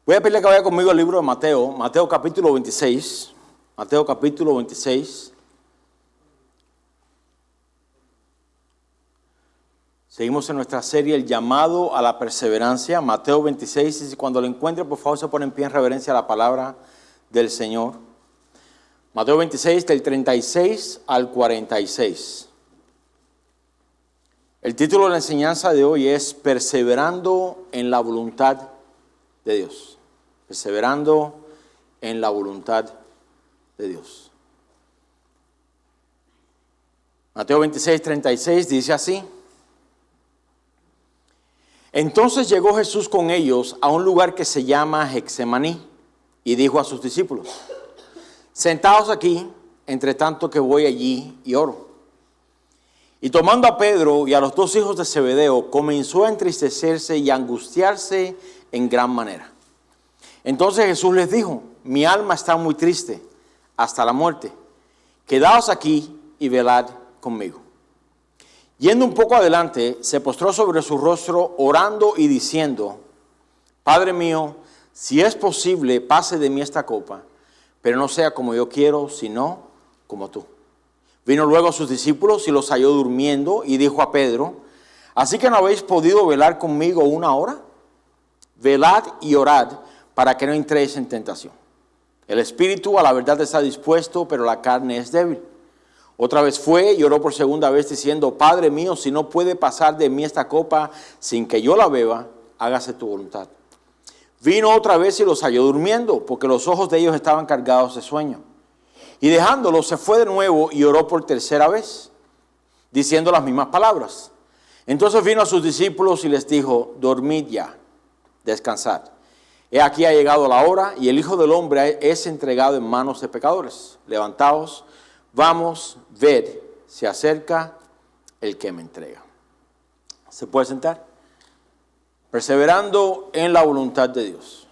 Voy a pedirle que vaya conmigo al libro de Mateo, Mateo capítulo 26. Mateo capítulo 26. Seguimos en nuestra serie El llamado a la perseverancia, Mateo 26. Y cuando lo encuentre, por favor, se pone en pie en reverencia a la palabra del Señor. Mateo 26, del 36 al 46. El título de la enseñanza de hoy es Perseverando en la voluntad de Dios. Perseverando en la voluntad de Dios. Mateo 26, 36 dice así. Entonces llegó Jesús con ellos a un lugar que se llama Getsemaní y dijo a sus discípulos: sentaos aquí, entre tanto que voy allí y oro. Y tomando a Pedro y a los dos hijos de Zebedeo, comenzó a entristecerse y a angustiarse en gran manera. Entonces Jesús les dijo: mi alma está muy triste hasta la muerte. Quedaos aquí y velad conmigo. Yendo un poco adelante, se postró sobre su rostro, orando y diciendo: Padre mío, si es posible, pase de mí esta copa, pero no sea como yo quiero, sino como tú. Vino luego a sus discípulos y los halló durmiendo, y dijo a Pedro: ¿así que no habéis podido velar conmigo una hora? Velad y orad, para que no entréis en tentación. El espíritu a la verdad está dispuesto, pero la carne es débil. Otra vez fue y oró por segunda vez diciendo: Padre mío, si no puede pasar de mí esta copa sin que yo la beba, hágase tu voluntad. Vino otra vez y los halló durmiendo, porque los ojos de ellos estaban cargados de sueño. Y dejándolos se fue de nuevo y oró por tercera vez, diciendo las mismas palabras. Entonces vino a sus discípulos y les dijo: dormid ya, descansad. He aquí ha llegado la hora y el Hijo del Hombre es entregado en manos de pecadores. Levantaos, vamos, ved, se acerca el que me entrega. ¿Se puede sentar? Perseverando en la voluntad de Dios.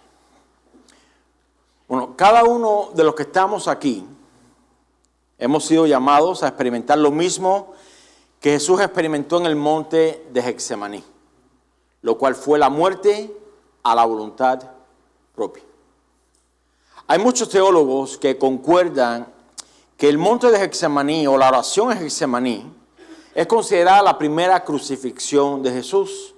Bueno, cada uno de los que estamos aquí hemos sido llamados a experimentar lo mismo que Jesús experimentó en el monte de Getsemaní, lo cual fue la muerte a la voluntad propia. Hay muchos teólogos que concuerdan que el monte de Getsemaní o la oración en Getsemaní es considerada la primera crucifixión de Jesús,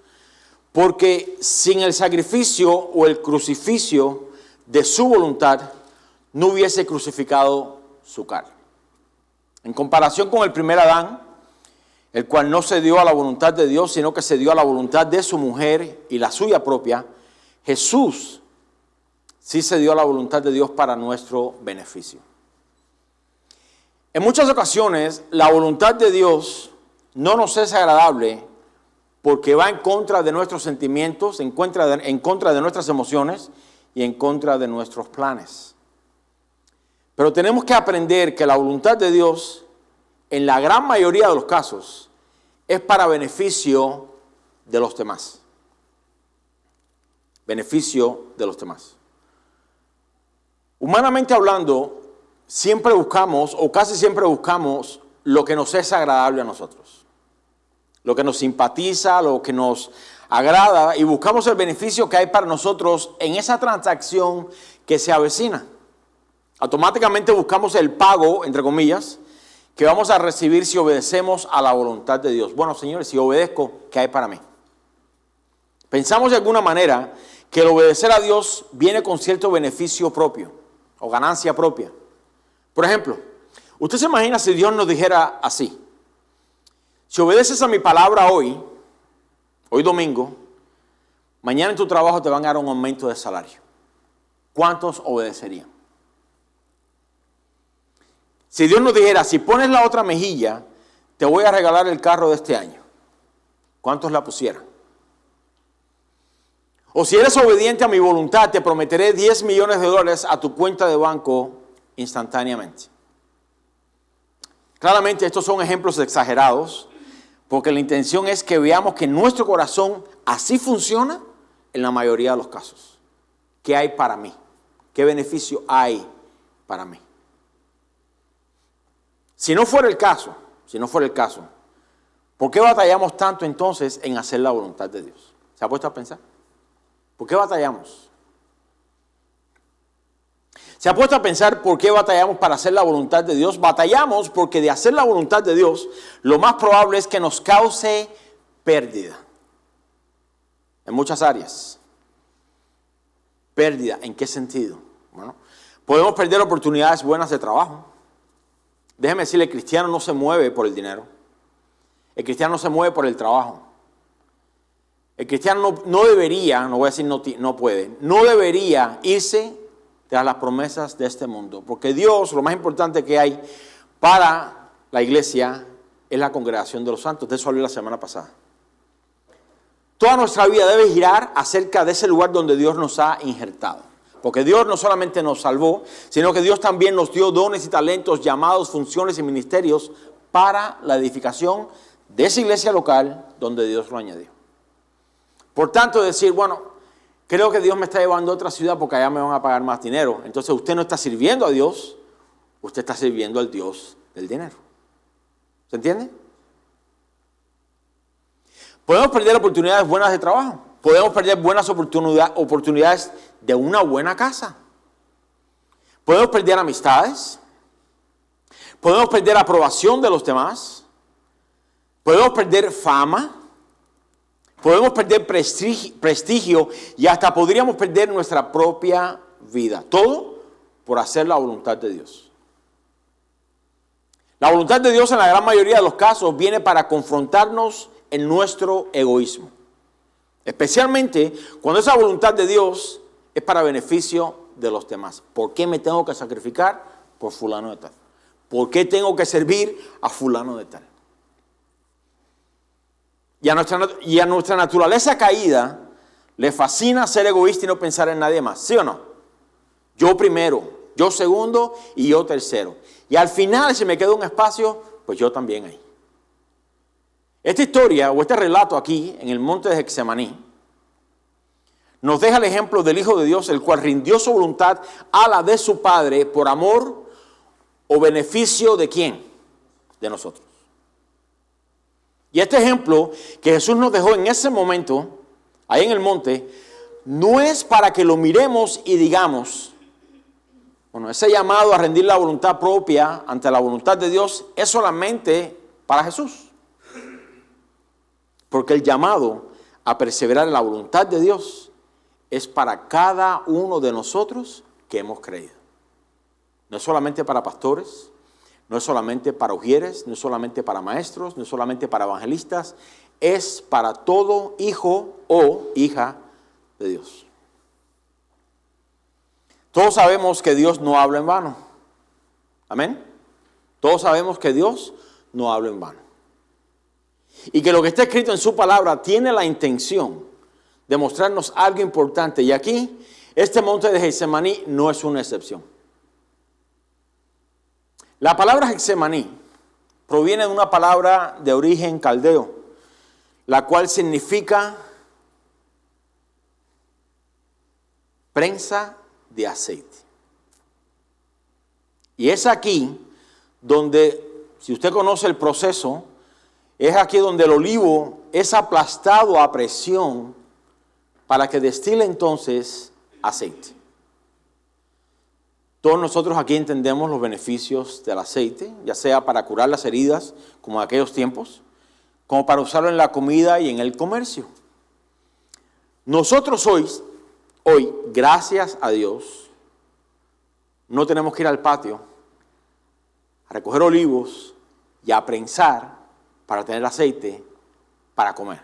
porque sin el sacrificio o el crucificio de su voluntad no hubiese crucificado su carne. En comparación con el primer Adán, el cual no se dio a la voluntad de Dios, sino que se dio a la voluntad de su mujer y la suya propia, Jesús sí se dio a la voluntad de Dios para nuestro beneficio. En muchas ocasiones, la voluntad de Dios no nos es agradable porque va en contra de nuestros sentimientos, en contra de nuestras emociones y en contra de nuestros planes. Pero tenemos que aprender que la voluntad de Dios, en la gran mayoría de los casos, es para beneficio de los demás. Beneficio de los demás. Humanamente hablando, siempre buscamos, o casi siempre buscamos, lo que nos es agradable a nosotros. Lo que nos simpatiza, lo que nos agrada, y buscamos el beneficio que hay para nosotros en esa transacción que se avecina. Automáticamente buscamos el pago, entre comillas, que vamos a recibir si obedecemos a la voluntad de Dios. Bueno, señores, si obedezco, ¿qué hay para mí? Pensamos de alguna manera que el obedecer a Dios viene con cierto beneficio propio o ganancia propia. Por ejemplo, usted se imagina si Dios nos dijera así: si obedeces a mi palabra hoy domingo, mañana en tu trabajo te van a dar un aumento de salario. ¿Cuántos obedecerían? Si Dios nos dijera: si pones la otra mejilla, te voy a regalar el carro de este año, ¿cuántos la pusieran? O si eres obediente a mi voluntad, te prometeré $10 millones a tu cuenta de banco instantáneamente. Claramente estos son ejemplos exagerados, porque la intención es que veamos que nuestro corazón así funciona en la mayoría de los casos. ¿Qué hay para mí? ¿Qué beneficio hay para mí? Si no fuera el caso, ¿por qué batallamos tanto entonces en hacer la voluntad de Dios? ¿Se ha puesto a pensar? ¿Por qué batallamos? ¿Se ha puesto a pensar por qué batallamos para hacer la voluntad de Dios? Batallamos porque de hacer la voluntad de Dios, lo más probable es que nos cause pérdida. En muchas áreas. Pérdida, ¿en qué sentido? Bueno, podemos perder oportunidades buenas de trabajo. Déjeme decirle, el cristiano no se mueve por el dinero. El cristiano no se mueve por el trabajo. El cristiano no debería, no voy a decir no puede, no debería irse tras las promesas de este mundo. Porque Dios, lo más importante que hay para la iglesia es la congregación de los santos. De eso hablé la semana pasada. Toda nuestra vida debe girar acerca de ese lugar donde Dios nos ha injertado. Porque Dios no solamente nos salvó, sino que Dios también nos dio dones y talentos, llamados, funciones y ministerios para la edificación de esa iglesia local donde Dios lo añadió. Por tanto, decir, bueno, creo que Dios me está llevando a otra ciudad porque allá me van a pagar más dinero. Entonces usted no está sirviendo a Dios, usted está sirviendo al Dios del dinero. ¿Se entiende? Podemos perder oportunidades buenas de trabajo. Podemos perder buenas oportunidades de una buena casa. Podemos perder amistades. Podemos perder aprobación de los demás. Podemos perder fama. Podemos perder prestigio y hasta podríamos perder nuestra propia vida. Todo por hacer la voluntad de Dios. La voluntad de Dios en la gran mayoría de los casos viene para confrontarnos en nuestro egoísmo. Especialmente cuando esa voluntad de Dios es para beneficio de los demás. ¿Por qué me tengo que sacrificar por fulano de tal? ¿Por qué tengo que servir a fulano de tal? Y a nuestra naturaleza caída le fascina ser egoísta y no pensar en nadie más. ¿Sí o no? Yo primero, yo segundo y yo tercero. Y al final, si me queda un espacio, pues yo también ahí. Esta historia o este relato aquí en el monte de Getsemaní nos deja el ejemplo del Hijo de Dios, el cual rindió su voluntad a la de su Padre por amor o beneficio de ¿quién? De nosotros. Y este ejemplo que Jesús nos dejó en ese momento, ahí en el monte, no es para que lo miremos y digamos, bueno, ese llamado a rendir la voluntad propia ante la voluntad de Dios es solamente para Jesús. Porque el llamado a perseverar en la voluntad de Dios es para cada uno de nosotros que hemos creído. No es solamente para pastores, no es solamente para ujieres, no es solamente para maestros, no es solamente para evangelistas, es para todo hijo o hija de Dios. Todos sabemos que Dios no habla en vano. Amén. Todos sabemos que Dios no habla en vano. Y que lo que está escrito en su palabra tiene la intención de mostrarnos algo importante. Y aquí, este monte de Getsemaní no es una excepción. La palabra Getsemaní proviene de una palabra de origen caldeo, la cual significa prensa de aceite. Y es aquí donde, si usted conoce el proceso, es aquí donde el olivo es aplastado a presión para que destile entonces aceite. Todos nosotros aquí entendemos los beneficios del aceite, ya sea para curar las heridas, como en aquellos tiempos, como para usarlo en la comida y en el comercio. Nosotros hoy, gracias a Dios, no tenemos que ir al patio a recoger olivos y a prensar para tener aceite para comer.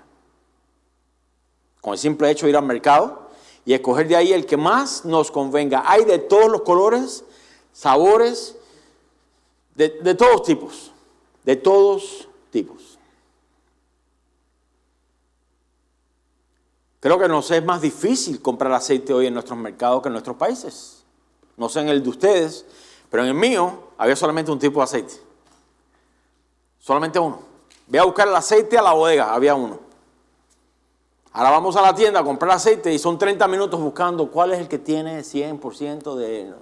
Con el simple hecho de ir al mercado y escoger de ahí el que más nos convenga. Hay de todos los colores, sabores, de todos tipos. De todos tipos. Creo que nos es más difícil comprar aceite hoy en nuestros mercados que en nuestros países. No sé en el de ustedes, pero en el mío había solamente un tipo de aceite. Solamente uno. Voy a buscar el aceite a la bodega, había uno. Ahora vamos a la tienda a comprar aceite y son 30 minutos buscando cuál es el que tiene 100% de...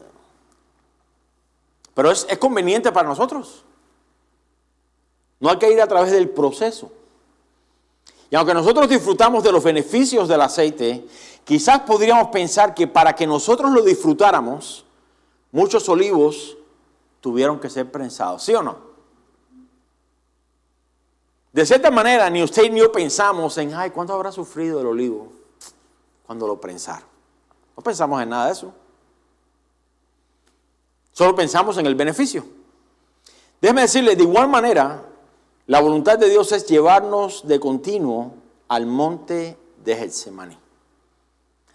Pero es conveniente para nosotros. No hay que ir a través del proceso. Y aunque nosotros disfrutamos de los beneficios del aceite, quizás podríamos pensar que para que nosotros lo disfrutáramos, muchos olivos tuvieron que ser prensados, ¿sí o no? De cierta manera, ni usted ni yo pensamos en, ay, ¿cuánto habrá sufrido el olivo cuando lo prensaron? No pensamos en nada de eso. Solo pensamos en el beneficio. Déjeme decirle, de igual manera, la voluntad de Dios es llevarnos de continuo al monte de Getsemaní,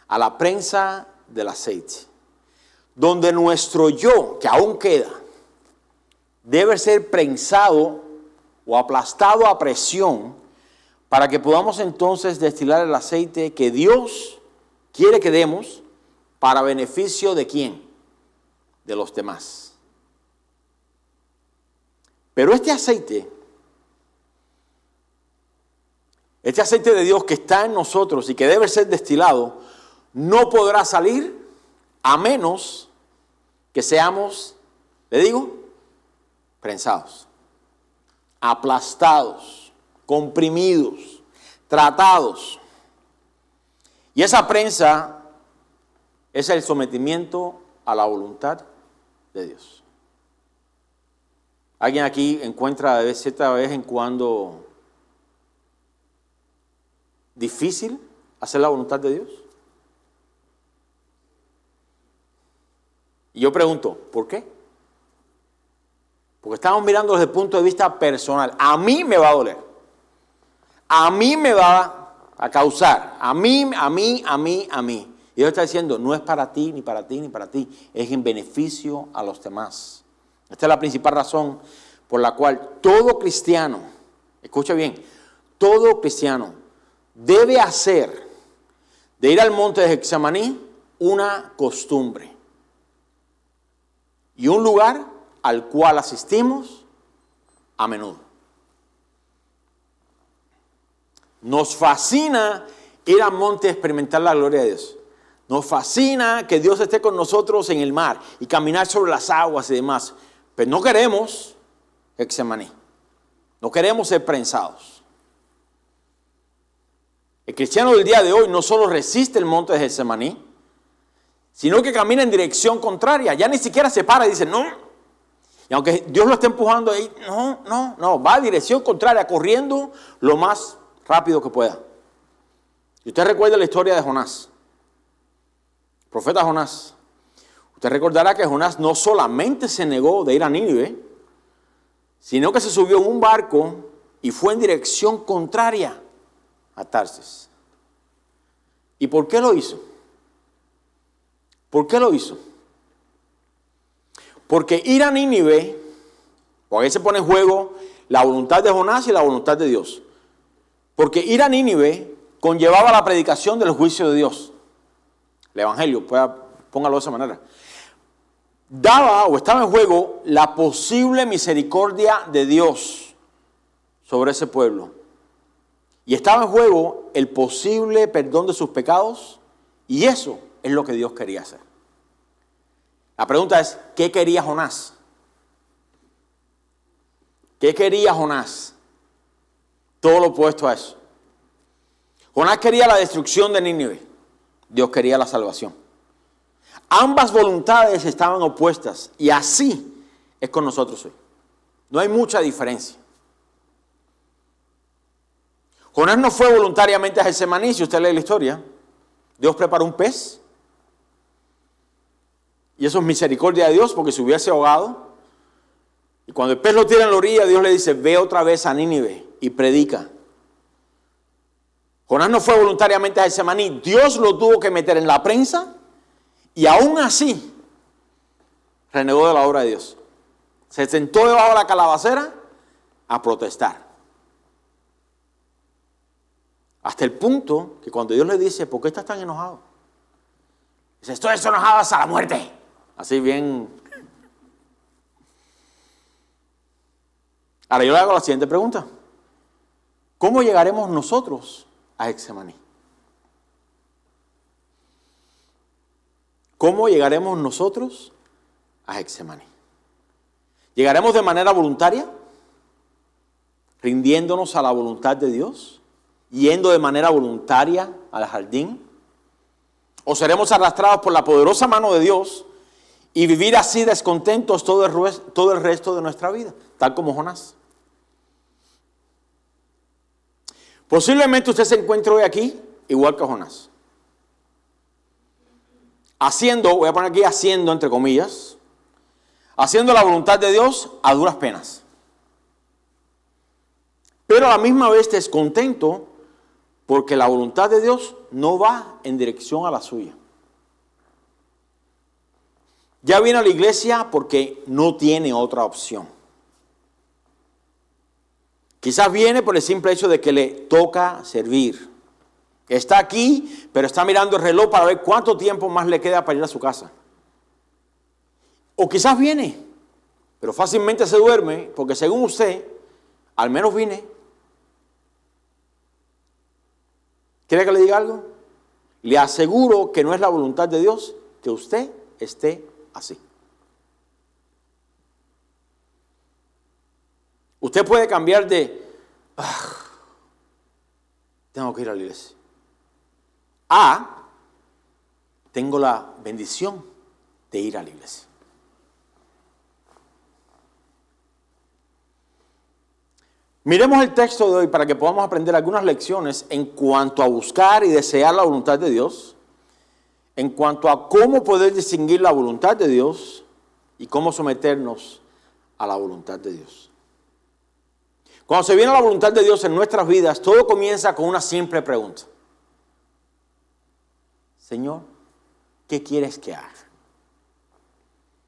a la prensa del aceite, donde nuestro yo, que aún queda, debe ser prensado o aplastado a presión para que podamos entonces destilar el aceite que Dios quiere que demos para beneficio de ¿quién? De los demás. Pero este aceite de Dios que está en nosotros y que debe ser destilado, no podrá salir a menos que seamos, le digo, prensados, aplastados, comprimidos, tratados. Y esa prensa es el sometimiento a la voluntad de Dios. ¿Alguien aquí encuentra de cierta vez en cuando difícil hacer la voluntad de Dios? Y yo pregunto, ¿por qué? Porque estamos mirando desde el punto de vista personal. A mí me va a doler. A mí me va a causar. A mí. Y Dios está diciendo, no es para ti, ni para ti, ni para ti. Es en beneficio a los demás. Esta es la principal razón por la cual todo cristiano, escucha bien, todo cristiano debe hacer de ir al monte de Getsemaní una costumbre y un lugar al cual asistimos a menudo. Nos fascina ir al monte a experimentar la gloria de Dios. Nos fascina que Dios esté con nosotros en el mar y caminar sobre las aguas y demás. Pero no queremos Getsemaní. No queremos ser prensados. El cristiano del día de hoy no solo resiste el monte de Getsemaní, sino que camina en dirección contraria. Ya ni siquiera se para y dice, no. Y aunque Dios lo esté empujando ahí, no. Va a dirección contraria, corriendo lo más rápido que pueda. Y usted recuerda la historia de Jonás. El profeta Jonás. Usted recordará que Jonás no solamente se negó de ir a Nínive, sino que se subió en un barco y fue en dirección contraria a Tarsis. ¿Y por qué lo hizo? ¿Por qué lo hizo? Porque ir a Nínive, porque ahí se pone en juego la voluntad de Jonás y la voluntad de Dios. Porque ir a Nínive conllevaba la predicación del juicio de Dios. El evangelio, póngalo de esa manera. Daba o estaba en juego la posible misericordia de Dios sobre ese pueblo. Y estaba en juego el posible perdón de sus pecados. Y eso es lo que Dios quería hacer. La pregunta es, ¿qué quería Jonás? ¿Qué quería Jonás? Todo lo opuesto a eso. Jonás quería la destrucción de Nínive. Dios quería la salvación. Ambas voluntades estaban opuestas y así es con nosotros hoy. No hay mucha diferencia. Jonás no fue voluntariamente a Getsemaní, si usted lee la historia. Dios preparó un pez. Y eso es misericordia de Dios porque se hubiese ahogado. Y cuando el pez lo tira en la orilla, Dios le dice, ve otra vez a Nínive y predica. Jonás no fue voluntariamente a Getsemaní. Dios lo tuvo que meter en la prensa y aún así renegó de la obra de Dios. Se sentó debajo de la calabacera a protestar. Hasta el punto que cuando Dios le dice, ¿por qué estás tan enojado? Dice, estoy enojado hasta la muerte. Así bien. Ahora yo le hago la siguiente pregunta. ¿Cómo llegaremos nosotros a Getsemaní? ¿Cómo llegaremos nosotros a Getsemaní? ¿Llegaremos de manera voluntaria? ¿Rindiéndonos a la voluntad de Dios? ¿Yendo de manera voluntaria al jardín? ¿O seremos arrastrados por la poderosa mano de Dios y vivir así descontentos todo el resto de nuestra vida, tal como Jonás. Posiblemente usted se encuentre hoy aquí igual que Jonás. Haciendo, voy a poner aquí haciendo entre comillas, haciendo la voluntad de Dios a duras penas. Pero a la misma vez descontento porque la voluntad de Dios no va en dirección a la suya. Ya viene a la iglesia porque no tiene otra opción. Quizás viene por el simple hecho de que le toca servir. Está aquí, pero está mirando el reloj para ver cuánto tiempo más le queda para ir a su casa. O quizás viene, pero fácilmente se duerme porque según usted, al menos vine. ¿Quiere que le diga algo? Le aseguro que no es la voluntad de Dios que usted esté así. Usted puede cambiar de tengo que ir a la iglesia a tengo la bendición de ir a la iglesia. Miremos el texto de hoy para que podamos aprender algunas lecciones en cuanto a buscar y desear la voluntad de Dios, en cuanto a cómo poder distinguir la voluntad de Dios y cómo someternos a la voluntad de Dios. Cuando se viene la voluntad de Dios en nuestras vidas, todo comienza con una simple pregunta. Señor, ¿qué quieres que haga?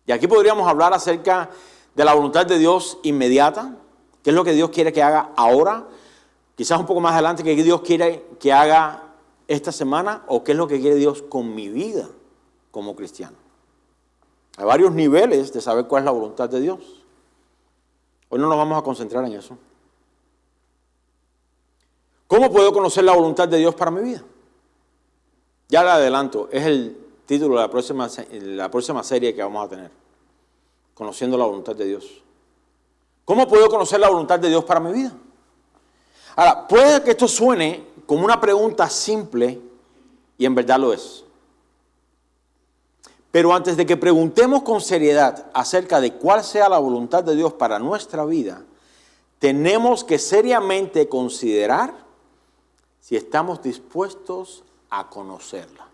Y aquí podríamos hablar acerca de la voluntad de Dios inmediata. ¿Qué es lo que Dios quiere que haga ahora? Quizás un poco más adelante, ¿qué Dios quiere que haga esta semana? ¿O qué es lo que quiere Dios con mi vida como cristiano? Hay varios niveles de saber cuál es la voluntad de Dios. Hoy no nos vamos a concentrar en eso. ¿Cómo puedo conocer la voluntad de Dios para mi vida? Ya le adelanto, es el título de la próxima serie que vamos a tener. Conociendo la voluntad de Dios. ¿Cómo puedo conocer la voluntad de Dios para mi vida? Ahora, puede que esto suene como una pregunta simple y en verdad lo es. Pero antes de que preguntemos con seriedad acerca de cuál sea la voluntad de Dios para nuestra vida, tenemos que seriamente considerar si estamos dispuestos a conocerla.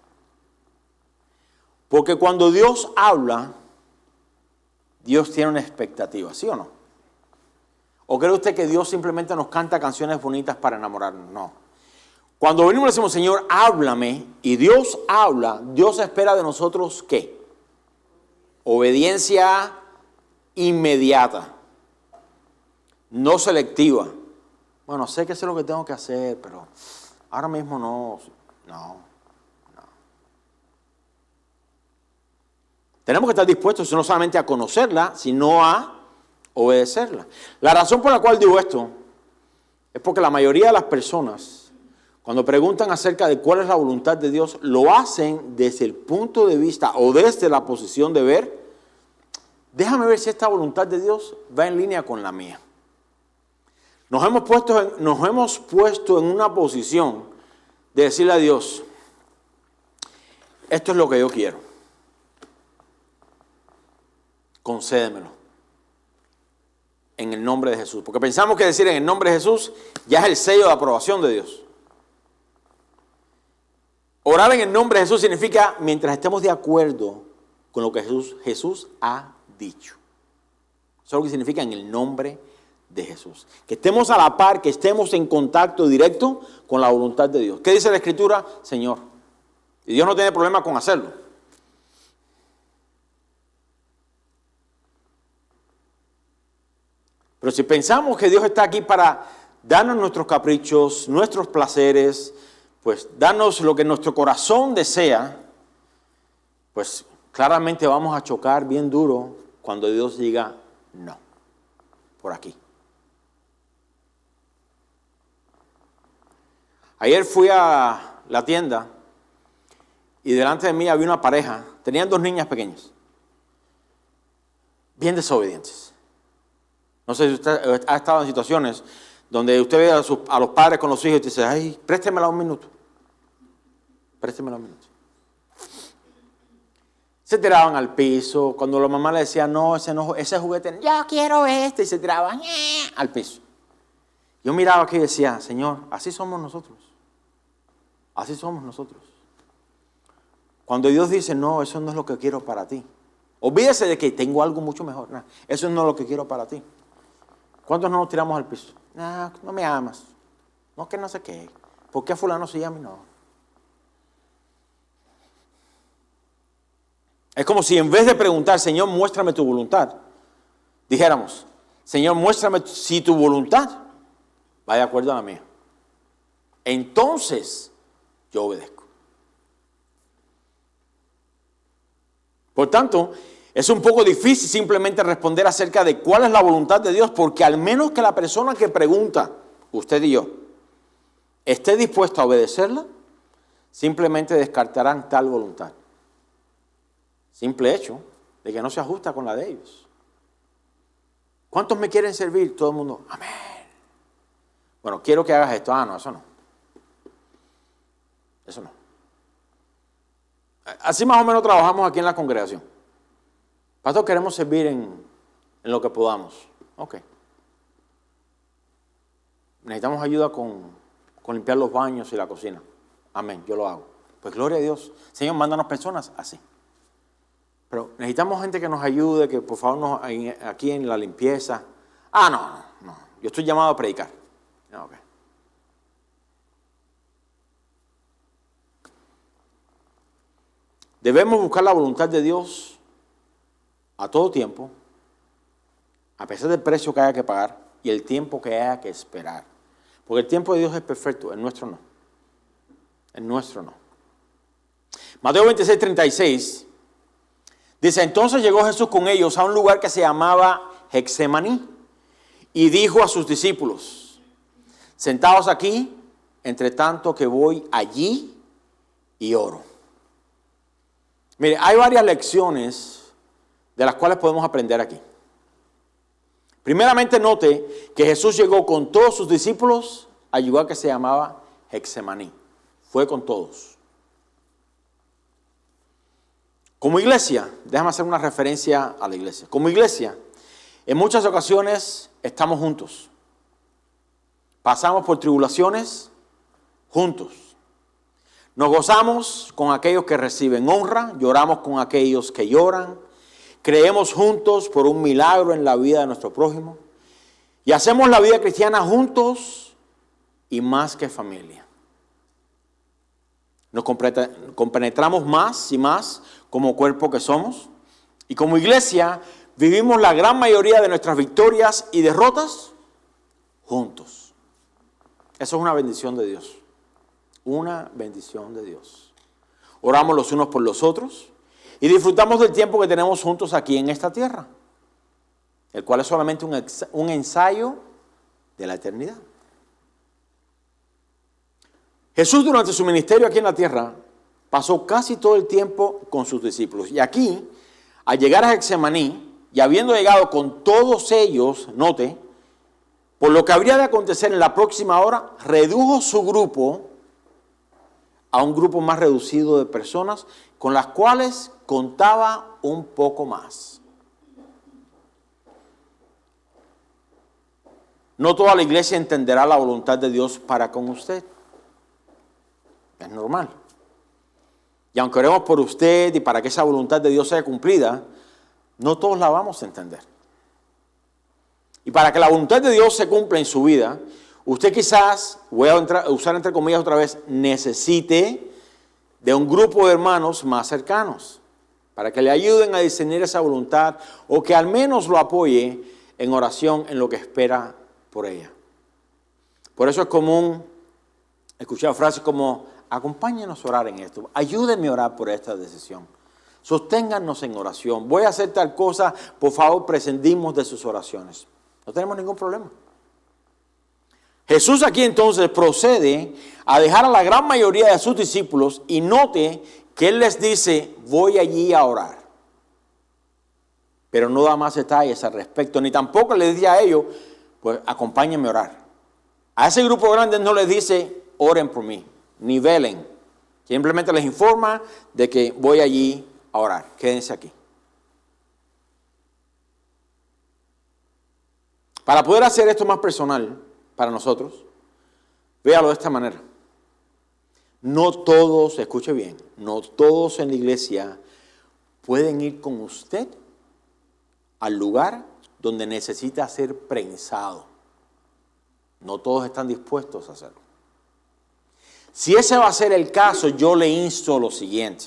Porque cuando Dios habla, Dios tiene una expectativa, ¿sí o no? ¿O cree usted que Dios simplemente nos canta canciones bonitas para enamorarnos? No. Cuando venimos y decimos, Señor, háblame, y Dios habla, Dios espera de nosotros, ¿qué? Obediencia inmediata, no selectiva. Bueno, sé que sé lo que tengo que hacer, pero ahora mismo no. Tenemos que estar dispuestos no solamente a conocerla, sino a obedecerla. La razón por la cual digo esto es porque la mayoría de las personas, cuando preguntan acerca de cuál es la voluntad de Dios, lo hacen desde el punto de vista o desde la posición de ver, déjame ver si esta voluntad de Dios va en línea con la mía. Nos hemos puesto en una posición de decirle a Dios, esto es lo que yo quiero, concédemelo. En el nombre de Jesús. Porque pensamos que decir en el nombre de Jesús ya es el sello de aprobación de Dios. Orar en el nombre de Jesús significa mientras estemos de acuerdo con lo que Jesús ha dicho. Eso es lo que significa en el nombre de Jesús. Que estemos a la par, que estemos en contacto directo con la voluntad de Dios. ¿Qué dice la Escritura? Señor. Y Dios no tiene problema con hacerlo. Pero si pensamos que Dios está aquí para darnos nuestros caprichos, nuestros placeres, pues darnos lo que nuestro corazón desea, pues claramente vamos a chocar bien duro cuando Dios diga no, por aquí. Ayer fui a la tienda y delante de mí había una pareja, tenían 2 niñas pequeñas, bien desobedientes. No sé si usted ha estado en situaciones donde usted ve a los padres con los hijos y dice, ay, préstemela un minuto. Préstemela un minuto. Se tiraban al piso. Cuando la mamá le decía, no, ese juguete, yo quiero este, y se tiraban al piso. Yo miraba aquí y decía, Señor, así somos nosotros. Así somos nosotros. Cuando Dios dice, no, eso no es lo que quiero para ti. Olvídese de que tengo algo mucho mejor. No, eso no es lo que quiero para ti. ¿Cuántos no nos tiramos al piso? No, no me amas. No, que no sé qué. ¿Por qué fulano se llama y no? Es como si en vez de preguntar, Señor, muéstrame tu voluntad, dijéramos, Señor, muéstrame si tu voluntad va de acuerdo a la mía. Entonces, yo obedezco. Por tanto, es un poco difícil simplemente responder acerca de cuál es la voluntad de Dios, porque al menos que la persona que pregunta, usted y yo, esté dispuesto a obedecerla, simplemente descartarán tal voluntad. Simple hecho de que no se ajusta con la de ellos. ¿Cuántos me quieren servir? Todo el mundo, amén. Bueno, quiero que hagas esto. No, eso no. Eso no. Así más o menos trabajamos aquí en la congregación. Pastor, queremos servir en lo que podamos. Ok. Necesitamos ayuda con limpiar los baños y la cocina. Amén, yo lo hago. Pues gloria a Dios. Señor, mándanos personas así. Pero necesitamos gente que nos ayude, que por favor aquí en la limpieza. No. Yo estoy llamado a predicar. Okay. Debemos buscar la voluntad de Dios a todo tiempo, a pesar del precio que haya que pagar y el tiempo que haya que esperar. Porque el tiempo de Dios es perfecto, el nuestro no. El nuestro no. Mateo 26:36 dice, entonces llegó Jesús con ellos a un lugar que se llamaba Getsemaní y dijo a sus discípulos, sentaos aquí, entre tanto que voy allí y oro. Mire, hay varias lecciones de las cuales podemos aprender aquí. Primeramente note que Jesús llegó con todos sus discípulos al lugar que se llamaba Getsemaní. Fue con todos. Como iglesia, déjame hacer una referencia a la iglesia. Como iglesia, en muchas ocasiones estamos juntos. Pasamos por tribulaciones juntos. Nos gozamos con aquellos que reciben honra, lloramos con aquellos que lloran, creemos juntos por un milagro en la vida de nuestro prójimo y hacemos la vida cristiana juntos y más que familia. Nos compenetramos más y más como cuerpo que somos y como iglesia vivimos la gran mayoría de nuestras victorias y derrotas juntos. Eso es una bendición de Dios. Una bendición de Dios. Oramos los unos por los otros y disfrutamos del tiempo que tenemos juntos aquí en esta tierra, el cual es solamente un ensayo de la eternidad. Jesús durante su ministerio aquí en la tierra pasó casi todo el tiempo con sus discípulos. Y aquí, al llegar a Getsemaní y habiendo llegado con todos ellos, note, por lo que habría de acontecer en la próxima hora, redujo su grupo a un grupo más reducido de personas con las cuales contaba un poco más. No toda la iglesia entenderá la voluntad de Dios para con usted. Es normal. Y aunque oremos por usted y para que esa voluntad de Dios sea cumplida, no todos la vamos a entender. Y para que la voluntad de Dios se cumpla en su vida, usted quizás, voy a usar entre comillas otra vez, necesite de un grupo de hermanos más cercanos para que le ayuden a discernir esa voluntad o que al menos lo apoye en oración en lo que espera por ella. Por eso es común escuchar frases como, acompáñenos a orar en esto, ayúdenme a orar por esta decisión, sosténganos en oración, voy a hacer tal cosa, por favor prescindimos de sus oraciones. No tenemos ningún problema. Jesús aquí entonces procede a dejar a la gran mayoría de sus discípulos y note que Él les dice, voy allí a orar. Pero no da más detalles al respecto, ni tampoco les dice a ellos, pues acompáñenme a orar. A ese grupo grande no les dice, oren por mí, ni velen. Simplemente les informa de que voy allí a orar. Quédense aquí. Para poder hacer esto más personal para nosotros, véalo de esta manera. No todos, escuche bien, no todos en la iglesia pueden ir con usted al lugar donde necesita ser prensado. No todos están dispuestos a hacerlo. Si ese va a ser el caso, yo le insto lo siguiente.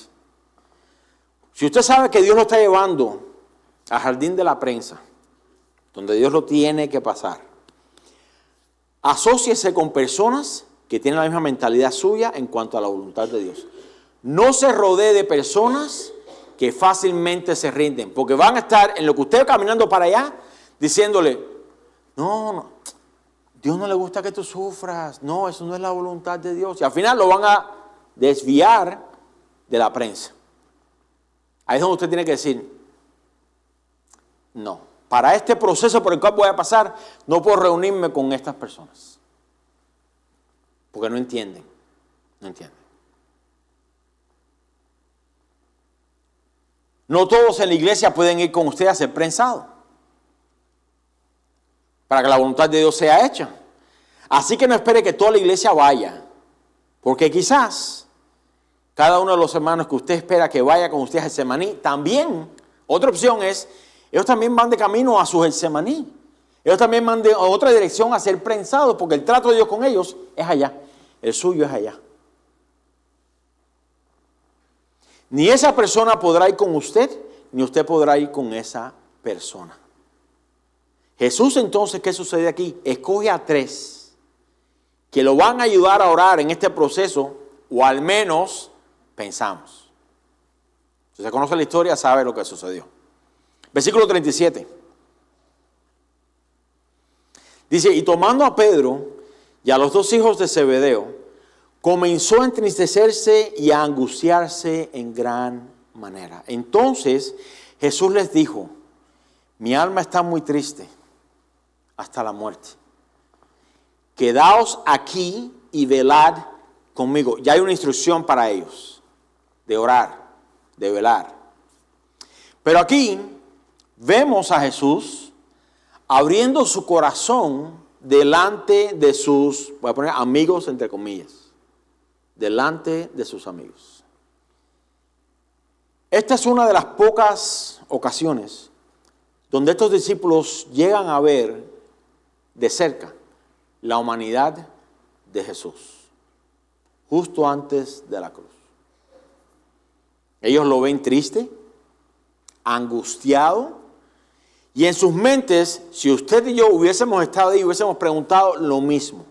Si usted sabe que Dios lo está llevando al jardín de la prensa, donde Dios lo tiene que pasar, asóciese con personas que tienen la misma mentalidad suya en cuanto a la voluntad de Dios. No se rodee de personas que fácilmente se rinden, porque van a estar en lo que usted caminando para allá, diciéndole, no, Dios no le gusta que tú sufras, no, eso no es la voluntad de Dios. Y al final lo van a desviar de la prensa. Ahí es donde usted tiene que decir, no, para este proceso por el cual voy a pasar, no puedo reunirme con estas personas. Porque no entienden. No todos en la iglesia pueden ir con usted a ser prensados, para que la voluntad de Dios sea hecha. Así que no espere que toda la iglesia vaya, porque quizás cada uno de los hermanos que usted espera que vaya con usted a Getsemaní, también, otra opción es, ellos también van de camino a su Getsemaní. Ellos también van de otra dirección a ser prensados, porque el trato de Dios con ellos es allá, el suyo es allá. Ni esa persona podrá ir con usted, ni usted podrá ir con esa persona. Jesús entonces, ¿qué sucede aquí? Escoge a 3 que lo van a ayudar a orar en este proceso, o al menos pensamos. Si se conoce la historia, sabe lo que sucedió. Versículo 37. Dice, y tomando a Pedro y a los 2 hijos de Zebedeo, comenzó a entristecerse y a angustiarse en gran manera. Entonces Jesús les dijo, mi alma está muy triste hasta la muerte. Quedaos aquí y velad conmigo. Ya hay una instrucción para ellos, de orar, de velar. Pero aquí vemos a Jesús abriendo su corazón delante de sus, voy a poner amigos entre comillas, delante de sus amigos. Esta es una de las pocas ocasiones donde estos discípulos llegan a ver de cerca la humanidad de Jesús, justo antes de la cruz. Ellos lo ven triste, angustiado, y en sus mentes, si usted y yo hubiésemos estado ahí, hubiésemos preguntado lo mismo.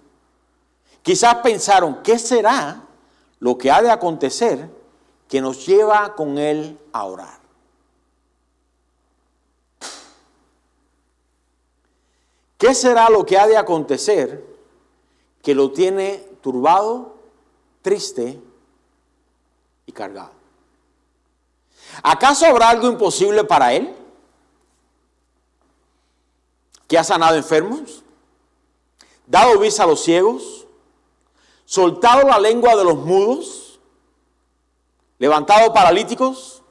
Quizás pensaron, ¿qué será lo que ha de acontecer que nos lleva con él a orar? ¿Qué será lo que ha de acontecer que lo tiene turbado, triste y cargado? ¿Acaso habrá algo imposible para él? ¿Que ha sanado enfermos? ¿Dado vista a los ciegos? ¿Soltado la lengua de los mudos? ¿Levantado paralíticos?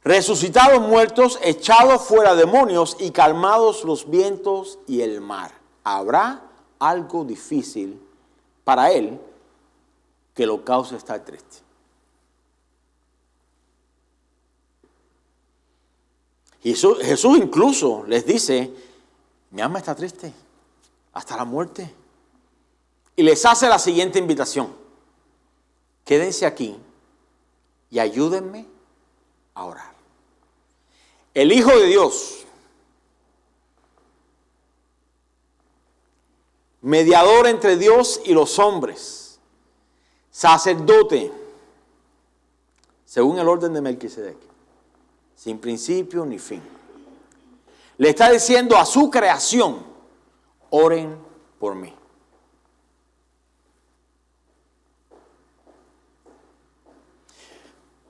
¿Resucitado muertos? ¿Echado fuera demonios y calmados los vientos y el mar? ¿Habrá algo difícil para él que lo cause estar triste? Jesús incluso les dice, mi alma está triste hasta la muerte. Y les hace la siguiente invitación. Quédense aquí y ayúdenme a orar. El Hijo de Dios, mediador entre Dios y los hombres, sacerdote, según el orden de Melquisedec, sin principio ni fin, le está diciendo a su creación, oren por mí.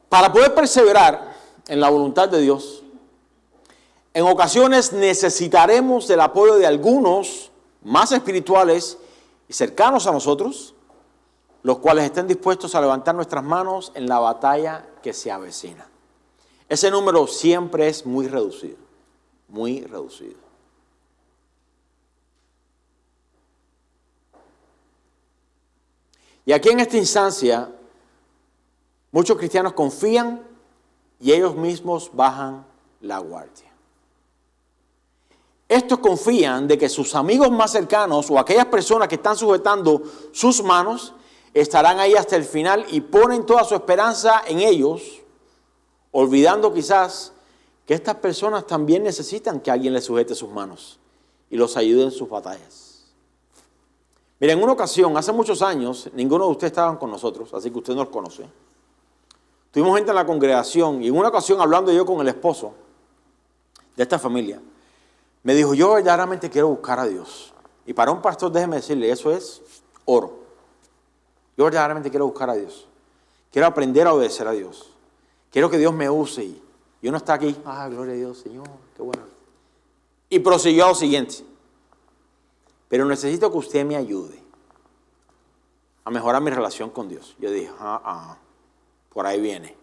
Para poder perseverar en la voluntad de Dios, en ocasiones necesitaremos del apoyo de algunos más espirituales y cercanos a nosotros, los cuales estén dispuestos a levantar nuestras manos en la batalla que se avecina. ese número siempre es muy reducido, muy reducido. Y aquí en esta instancia, muchos cristianos confían y ellos mismos bajan la guardia. Estos confían de que sus amigos más cercanos o aquellas personas que están sujetando sus manos estarán ahí hasta el final y ponen toda su esperanza en ellos, olvidando quizás que estas personas también necesitan que alguien les sujete sus manos y los ayude en sus batallas. Miren, en una ocasión, hace muchos años, ninguno de ustedes estaban con nosotros, así que usted no los conoce. Tuvimos gente en la congregación y en una ocasión, hablando yo con el esposo de esta familia, me dijo, yo verdaderamente quiero buscar a Dios. Y para un pastor, déjeme decirle, eso es oro. Yo verdaderamente quiero buscar a Dios. Quiero aprender a obedecer a Dios. Quiero que Dios me use. Y uno está aquí, gloria a Dios, Señor, qué bueno. Y prosiguió a lo siguiente. Pero necesito que usted me ayude a mejorar mi relación con Dios. Yo dije, por ahí viene.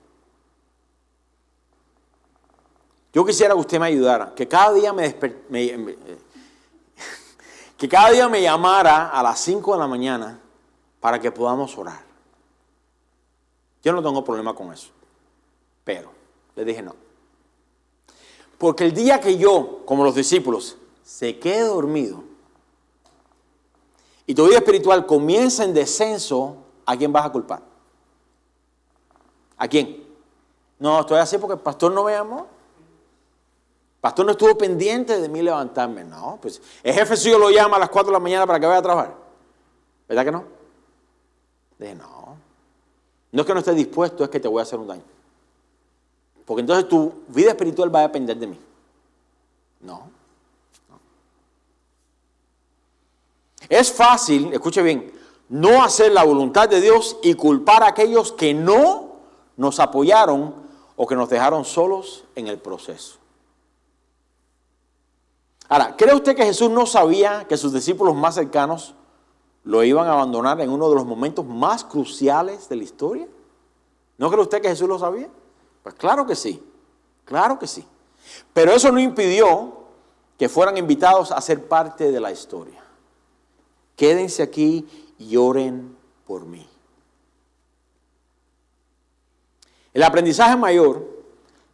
Yo quisiera que usted me ayudara, que cada día que cada día me llamara a las 5 de la mañana para que podamos orar. Yo no tengo problema con eso, pero le dije no. Porque el día que yo, como los discípulos, se quede dormido y tu vida espiritual comienza en descenso, ¿a quién vas a culpar? ¿A quién? No, estoy así porque el pastor no me llamó. El pastor no estuvo pendiente de mí levantarme. No, pues el jefe suyo lo llama a las 4 de la mañana para que vaya a trabajar. ¿Verdad que no? Dije, no. No es que no estés dispuesto, es que te voy a hacer un daño. Porque entonces tu vida espiritual va a depender de mí. No. Es fácil, escuche bien, no hacer la voluntad de Dios y culpar a aquellos que no nos apoyaron o que nos dejaron solos en el proceso. Ahora, ¿cree usted que Jesús no sabía que sus discípulos más cercanos lo iban a abandonar en uno de los momentos más cruciales de la historia? ¿No cree usted que Jesús lo sabía? Pues claro que sí, claro que sí. Pero eso no impidió que fueran invitados a ser parte de la historia. Quédense aquí y oren por mí. El aprendizaje mayor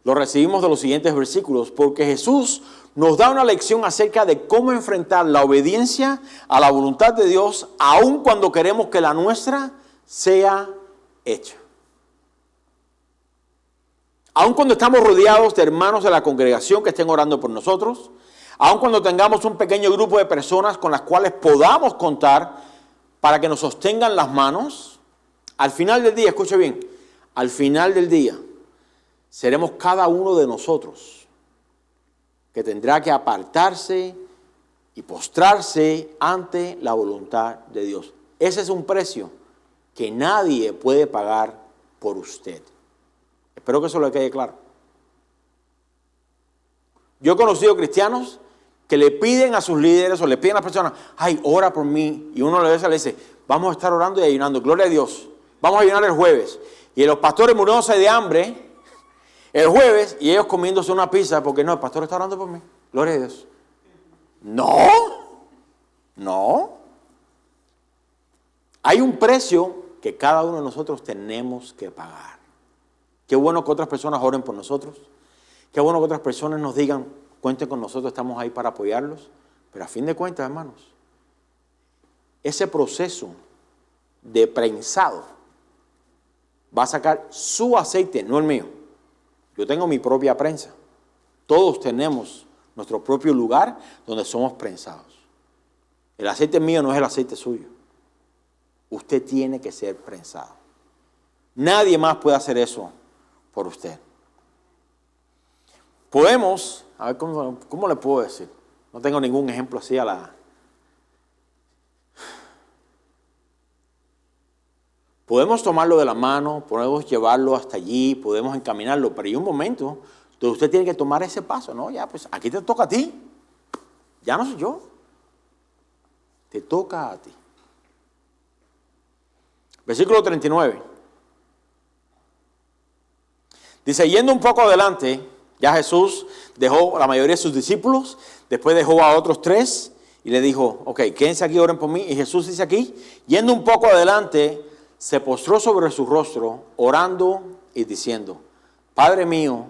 lo recibimos de los siguientes versículos, porque Jesús nos da una lección acerca de cómo enfrentar la obediencia a la voluntad de Dios, aun cuando queremos que la nuestra sea hecha. Aun cuando estamos rodeados de hermanos de la congregación que estén orando por nosotros, aun cuando tengamos un pequeño grupo de personas con las cuales podamos contar para que nos sostengan las manos, al final del día, escuche bien, al final del día, seremos cada uno de nosotros que tendrá que apartarse y postrarse ante la voluntad de Dios. Ese es un precio que nadie puede pagar por usted. Espero que eso le quede claro. Yo he conocido cristianos que le piden a sus líderes o le piden a las personas, ora por mí. Y uno le dice, vamos a estar orando y ayunando, gloria a Dios. Vamos a ayunar el jueves. Y los pastores muriéndose de hambre el jueves y ellos comiéndose una pizza porque no, el pastor está orando por mí. Gloria a Dios. No. Hay un precio que cada uno de nosotros tenemos que pagar. Qué bueno que otras personas oren por nosotros. Qué bueno que otras personas nos digan, cuenten con nosotros, estamos ahí para apoyarlos. Pero a fin de cuentas, hermanos, ese proceso de prensado va a sacar su aceite, no el mío. Yo tengo mi propia prensa. Todos tenemos nuestro propio lugar donde somos prensados. El aceite mío no es el aceite suyo. Usted tiene que ser prensado. Nadie más puede hacer eso por usted. Podemos, a ver cómo le puedo decir. No tengo ningún ejemplo así a la... Podemos tomarlo de la mano, podemos llevarlo hasta allí, podemos encaminarlo, pero hay un momento donde usted tiene que tomar ese paso, ¿no? Ya, pues aquí te toca a ti. Ya no soy yo. Te toca a ti. Versículo 39. Dice, yendo un poco adelante, ya Jesús dejó a la mayoría de sus discípulos, después dejó a otros 3 y le dijo, ok, quédense aquí, oren por mí. Y Jesús dice aquí, yendo un poco adelante, se postró sobre su rostro, orando y diciendo, Padre mío,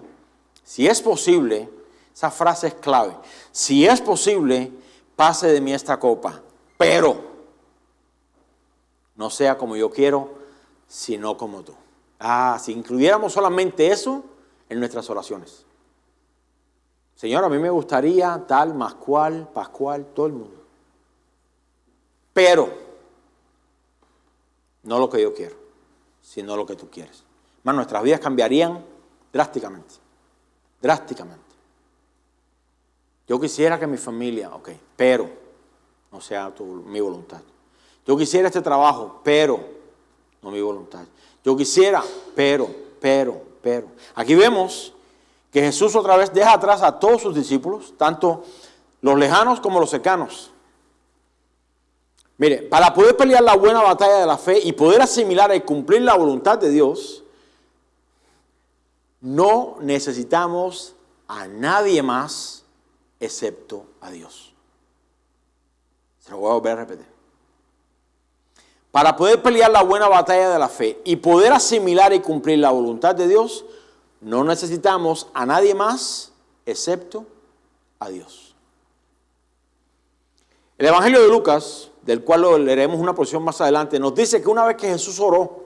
si es posible, esa frase es clave, si es posible, pase de mí esta copa, pero no sea como yo quiero, sino como tú. Si incluyéramos solamente eso en nuestras oraciones. Señor, a mí me gustaría tal, más cual, pascual, todo el mundo. Pero no lo que yo quiero, sino lo que tú quieres. Hermano, nuestras vidas cambiarían drásticamente. Drásticamente. Yo quisiera que mi familia, ok, pero no sea mi voluntad. Yo quisiera este trabajo, pero no mi voluntad. Yo quisiera, pero. Aquí vemos que Jesús otra vez deja atrás a todos sus discípulos, tanto los lejanos como los cercanos. Mire, para poder pelear la buena batalla de la fe y poder asimilar y cumplir la voluntad de Dios, no necesitamos a nadie más excepto a Dios. Se lo voy a volver a repetir. Para poder pelear la buena batalla de la fe y poder asimilar y cumplir la voluntad de Dios, no necesitamos a nadie más excepto a Dios. El Evangelio de Lucas, del cual lo leeremos una porción más adelante, nos dice que una vez que Jesús oró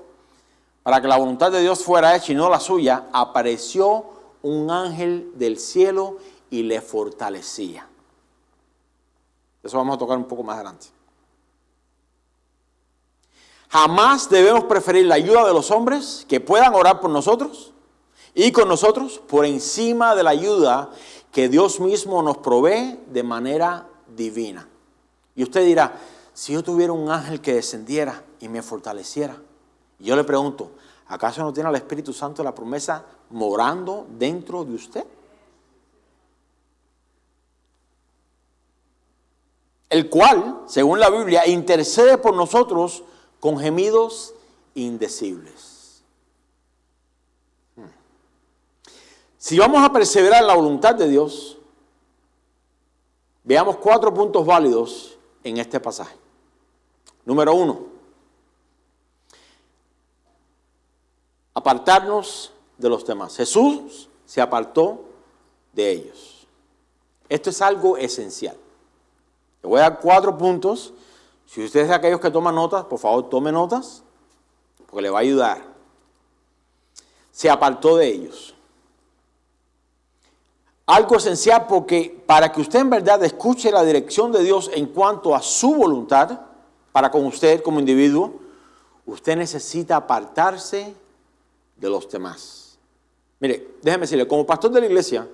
para que la voluntad de Dios fuera hecha y no la suya, apareció un ángel del cielo y le fortalecía. Eso vamos a tocar un poco más adelante. Jamás debemos preferir la ayuda de los hombres que puedan orar por nosotros y con nosotros por encima de la ayuda que Dios mismo nos provee de manera divina. Y usted dirá, si yo tuviera un ángel que descendiera y me fortaleciera, y yo le pregunto, ¿acaso no tiene al Espíritu Santo la promesa morando dentro de usted? El cual, según la Biblia, intercede por nosotros con gemidos indecibles. Si vamos a perseverar en la voluntad de Dios, veamos 4 puntos válidos en este pasaje. Número 1, apartarnos de los demás. Jesús se apartó de ellos. Esto es algo esencial. Le voy a dar 4 puntos. Si usted es de aquellos que toman notas, por favor tome notas, porque le va a ayudar. Se apartó de ellos. Algo esencial, porque para que usted en verdad escuche la dirección de Dios en cuanto a su voluntad, para con usted como individuo, usted necesita apartarse de los demás. Mire, déjeme decirle, como pastor de la iglesia,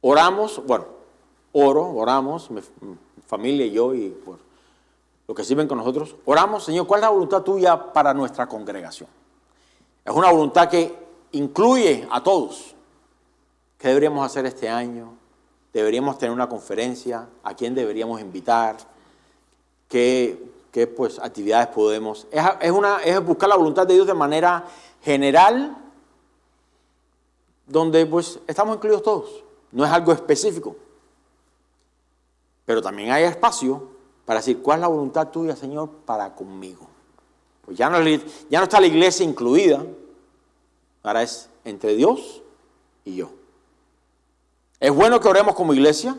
oramos, oramos, mi familia y yo, y por los que sirven con nosotros, oramos, Señor, ¿cuál es la voluntad tuya para nuestra congregación? Es una voluntad que incluye a todos. ¿Qué deberíamos hacer este año? ¿Deberíamos tener una conferencia? ¿A quién deberíamos invitar? ¿Qué actividades podemos? Es buscar la voluntad de Dios de manera general, donde pues estamos incluidos todos. No es algo específico. Pero también hay espacio para decir, ¿cuál es la voluntad tuya, Señor, para conmigo? Pues ya no está la iglesia incluida, ahora es entre Dios y yo. Es bueno que oremos como iglesia,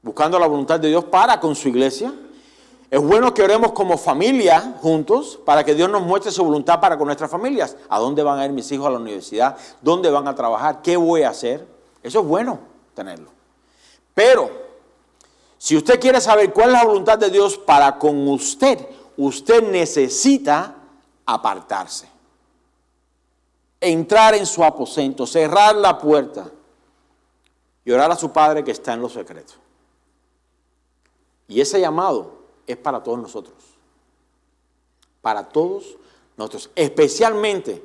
buscando la voluntad de Dios para con su iglesia. Es bueno que oremos como familia juntos para que Dios nos muestre su voluntad para con nuestras familias. ¿A dónde van a ir mis hijos a la universidad? ¿Dónde van a trabajar? ¿Qué voy a hacer? Eso es bueno tenerlo. Pero si usted quiere saber cuál es la voluntad de Dios para con usted, usted necesita apartarse. Entrar en su aposento, cerrar la puerta y orar a su Padre que está en lo secreto. Y ese llamado es para todos nosotros. Para todos nosotros. Especialmente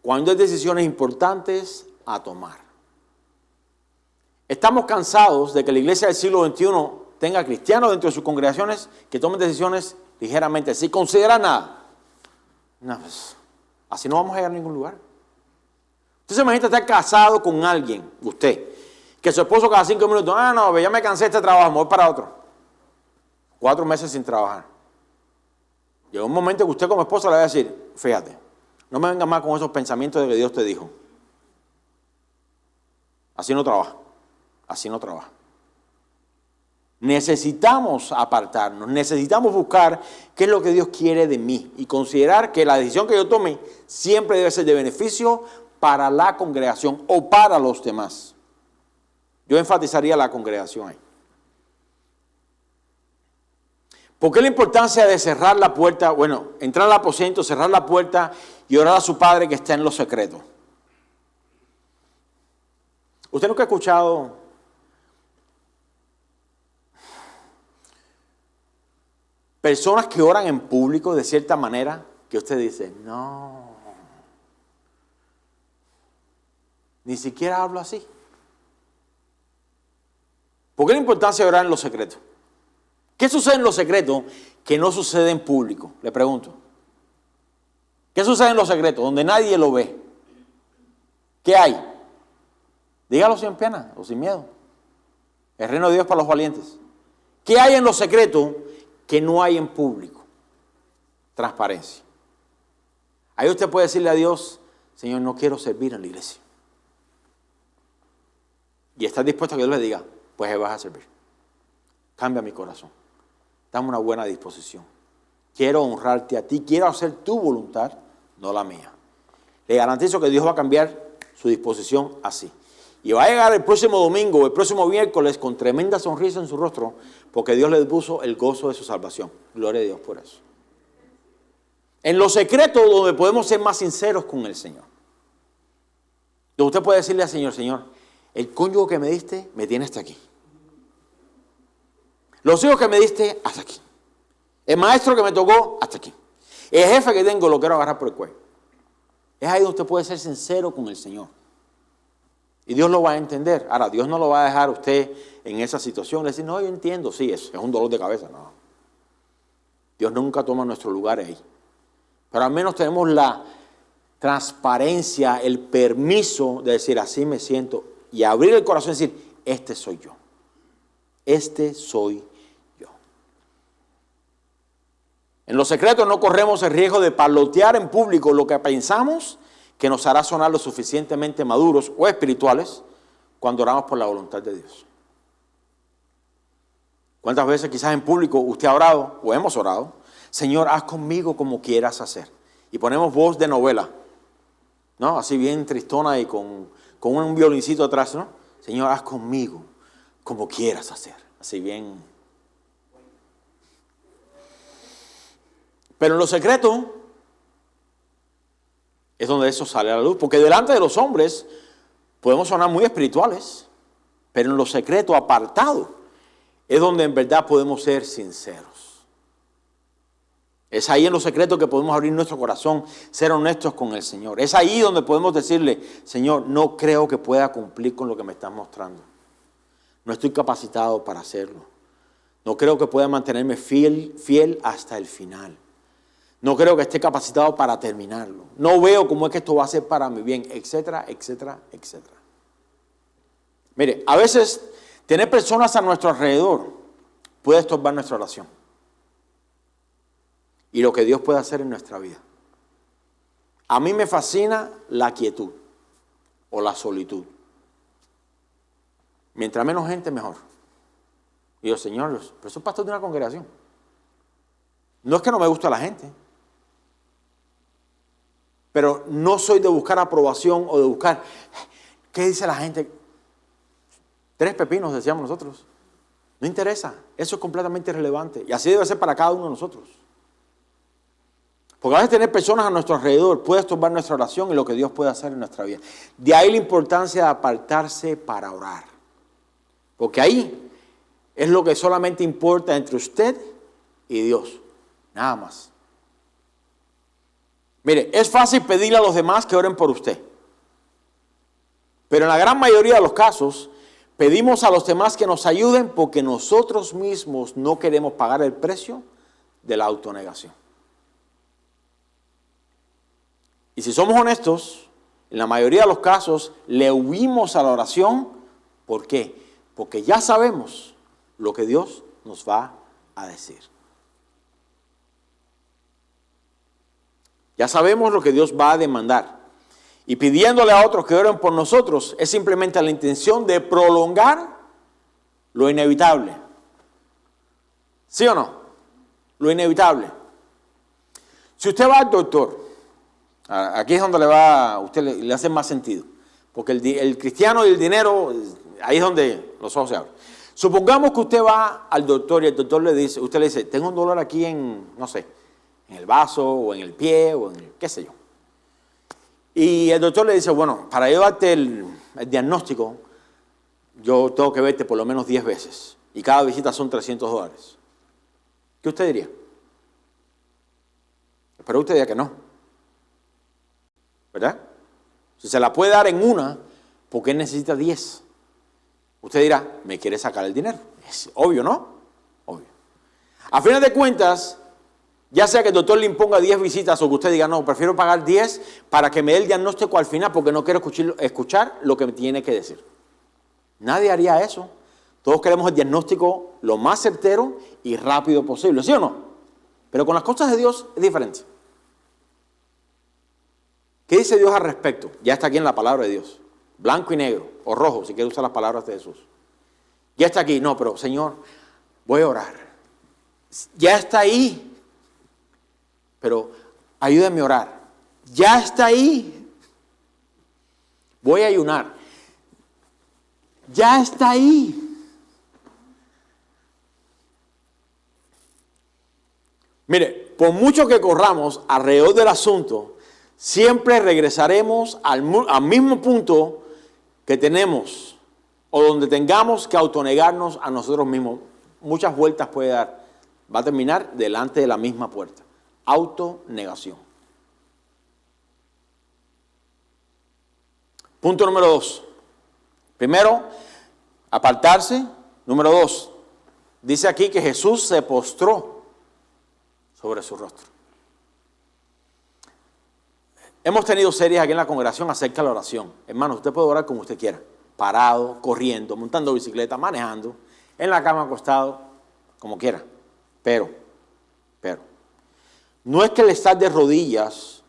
cuando hay decisiones importantes a tomar. Estamos cansados de que la iglesia del siglo XXI tenga cristianos dentro de sus congregaciones que tomen decisiones ligeramente, sin considerar nada. No, pues, así no vamos a llegar a ningún lugar. Usted se imagina estar casado con alguien, usted, que su esposo cada 5 minutos, no, ya me cansé de este trabajo, me voy para otro. 4 meses sin trabajar. Llega un momento que usted como esposa le va a decir, fíjate, no me vengas más con esos pensamientos de que Dios te dijo. Así no trabaja, así no trabaja. Necesitamos apartarnos, necesitamos buscar qué es lo que Dios quiere de mí y considerar que la decisión que yo tome siempre debe ser de beneficio para la congregación o para los demás. Yo enfatizaría la congregación ahí. ¿Por qué la importancia de cerrar la puerta? Bueno, entrar al aposento, cerrar la puerta y orar a su Padre que está en lo secreto. ¿Usted nunca ha escuchado personas que oran en público de cierta manera que usted dice, no, ni siquiera hablo así? ¿Por qué la importancia de orar en lo secreto? ¿Qué sucede en lo secreto que no sucede en público? Le pregunto. ¿Qué sucede en lo secreto donde nadie lo ve? ¿Qué hay? Dígalo sin pena o sin miedo. El reino de Dios para los valientes. ¿Qué hay en lo secreto que no hay en público? Transparencia. Ahí usted puede decirle a Dios, Señor, no quiero servir en la iglesia. Y está dispuesto a que Dios le diga, pues vas a servir. Cambia mi corazón. Dame una buena disposición. Quiero honrarte a ti, quiero hacer tu voluntad, no la mía. Le garantizo que Dios va a cambiar su disposición así. Y va a llegar el próximo domingo, el próximo miércoles, con tremenda sonrisa en su rostro, porque Dios le puso el gozo de su salvación. Gloria a Dios por eso. En lo secreto, donde podemos ser más sinceros con el Señor. Donde usted puede decirle al Señor, Señor, el cónyuge que me diste, me tiene hasta aquí. Los hijos que me diste, hasta aquí. El maestro que me tocó, hasta aquí. El jefe que tengo, lo quiero agarrar por el cuello. Es ahí donde usted puede ser sincero con el Señor. Y Dios lo va a entender. Ahora, Dios no lo va a dejar a usted en esa situación. Le dice, no, yo entiendo, sí, es un dolor de cabeza. No. Dios nunca toma nuestro lugar ahí. Pero al menos tenemos la transparencia, el permiso de decir, así me siento. Y abrir el corazón y decir, este soy yo. Este soy yo. En lo secreto no corremos el riesgo de parlotear en público lo que pensamos que nos hará sonar lo suficientemente maduros o espirituales cuando oramos por la voluntad de Dios. ¿Cuántas veces quizás en público usted ha orado o hemos orado? Señor, haz conmigo como quieras hacer. Y ponemos voz de novela, ¿no? Así bien tristona y con un violincito atrás, ¿no? Señor, haz conmigo como quieras hacer. Así bien. Pero en lo secreto es donde eso sale a la luz. Porque delante de los hombres podemos sonar muy espirituales, pero en lo secreto, apartado, es donde en verdad podemos ser sinceros. Es ahí en lo secreto que podemos abrir nuestro corazón, ser honestos con el Señor. Es ahí donde podemos decirle, Señor, no creo que pueda cumplir con lo que me estás mostrando. No estoy capacitado para hacerlo. No creo que pueda mantenerme fiel hasta el final. No creo que esté capacitado para terminarlo. No veo cómo es que esto va a ser para mi bien, etcétera, etcétera, etcétera. Mire, a veces tener personas a nuestro alrededor puede estorbar nuestra oración. Y lo que Dios puede hacer en nuestra vida. A mí me fascina la quietud o la solitud. Mientras menos gente, mejor. Y yo, Señor, pero soy pastor de una congregación. No es que no me guste la gente, pero no soy de buscar aprobación o de buscar, ¿qué dice la gente? 3 pepinos, decíamos nosotros. No interesa, eso es completamente irrelevante. Y así debe ser para cada uno de nosotros. Porque a veces tener personas a nuestro alrededor puede estorbar nuestra oración y lo que Dios puede hacer en nuestra vida. De ahí la importancia de apartarse para orar. Porque ahí es lo que solamente importa entre usted y Dios. Nada más. Mire, es fácil pedirle a los demás que oren por usted. Pero en la gran mayoría de los casos, pedimos a los demás que nos ayuden porque nosotros mismos no queremos pagar el precio de la autonegación. Y si somos honestos, en la mayoría de los casos, le huimos a la oración. ¿Por qué? Porque ya sabemos lo que Dios nos va a decir. Ya sabemos lo que Dios va a demandar. Y pidiéndole a otros que oren por nosotros es simplemente la intención de prolongar lo inevitable. ¿Sí o no? Lo inevitable. Si usted va al doctor, aquí es donde usted le hace más sentido. Porque el cristiano y el dinero, ahí es donde los ojos se abren. Supongamos que usted va al doctor y el doctor usted le dice, tengo un dolor aquí no sé, en el vaso o en el pie o en qué sé yo. Y el doctor le dice, bueno, para yo darte el diagnóstico, yo tengo que verte por lo menos 10 veces. Y cada visita son $300. ¿Qué usted diría? Espero usted diga que no. ¿Verdad? Si se la puede dar en una, ¿por qué necesita 10? Usted dirá, me quiere sacar el dinero. Es obvio, ¿no? Obvio. A final de cuentas, ya sea que el doctor le imponga 10 visitas o que usted diga, no, prefiero pagar 10 para que me dé el diagnóstico al final porque no quiero escuchar lo que me tiene que decir. Nadie haría eso. Todos queremos el diagnóstico lo más certero y rápido posible, ¿sí o no? Pero con las cosas de Dios es diferente. ¿Qué dice Dios al respecto? Ya está aquí en la palabra de Dios. Blanco y negro, o rojo, si quiere usar las palabras de Jesús. Ya está aquí. No, pero Señor, voy a orar. Ya está ahí. Pero ayúdame a orar. Ya está ahí. Voy a ayunar. Ya está ahí. Mire, por mucho que corramos alrededor del asunto, siempre regresaremos al mismo punto que tenemos o donde tengamos que autonegarnos a nosotros mismos. Muchas vueltas puede dar. Va a terminar delante de la misma puerta. Autonegación. Punto número 2. Primero, apartarse. Número 2, dice aquí que Jesús se postró sobre su rostro. Hemos tenido series aquí en la congregación acerca de la oración. Hermano, usted puede orar como usted quiera. Parado, corriendo, montando bicicleta, manejando, en la cama acostado, como quiera. Pero, no es que el estar de rodillas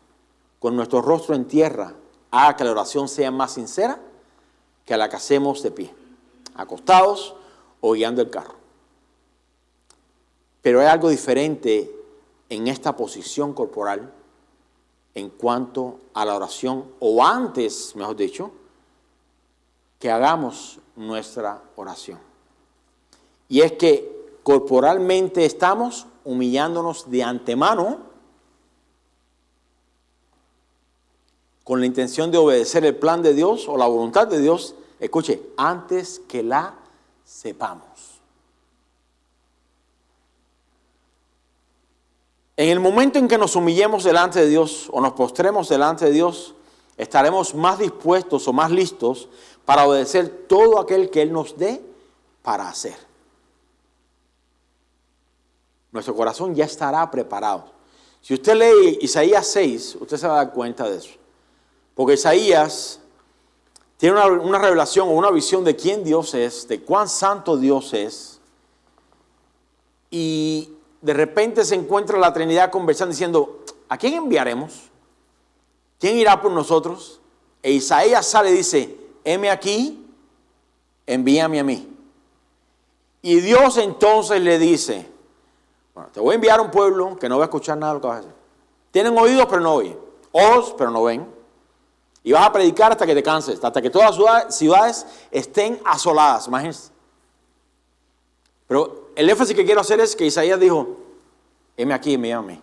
con nuestro rostro en tierra haga que la oración sea más sincera que la que hacemos de pie, acostados o guiando el carro. Pero hay algo diferente en esta posición corporal en cuanto a la oración, o antes, mejor dicho, que hagamos nuestra oración. Y es que corporalmente estamos humillándonos de antemano con la intención de obedecer el plan de Dios o la voluntad de Dios, escuche, antes que la sepamos. En el momento en que nos humillemos delante de Dios o nos postremos delante de Dios, estaremos más dispuestos o más listos para obedecer todo aquel que Él nos dé para hacer. Nuestro corazón ya estará preparado. Si usted lee Isaías 6, usted se va a dar cuenta de eso. Porque Isaías tiene una revelación o una visión de quién Dios es, de cuán santo Dios es. Y de repente se encuentra la Trinidad conversando diciendo, ¿a quién enviaremos? ¿Quién irá por nosotros? E Isaías sale y dice, heme aquí, envíame a mí. Y Dios entonces le dice, bueno, te voy a enviar a un pueblo que no va a escuchar nada de lo que vas a hacer. Tienen oídos pero no oyen, ojos pero no ven. Y vas a predicar hasta que te canses, hasta que todas las ciudades estén asoladas, imagínense. Pero el énfasis que quiero hacer es que Isaías dijo, heme aquí, envíame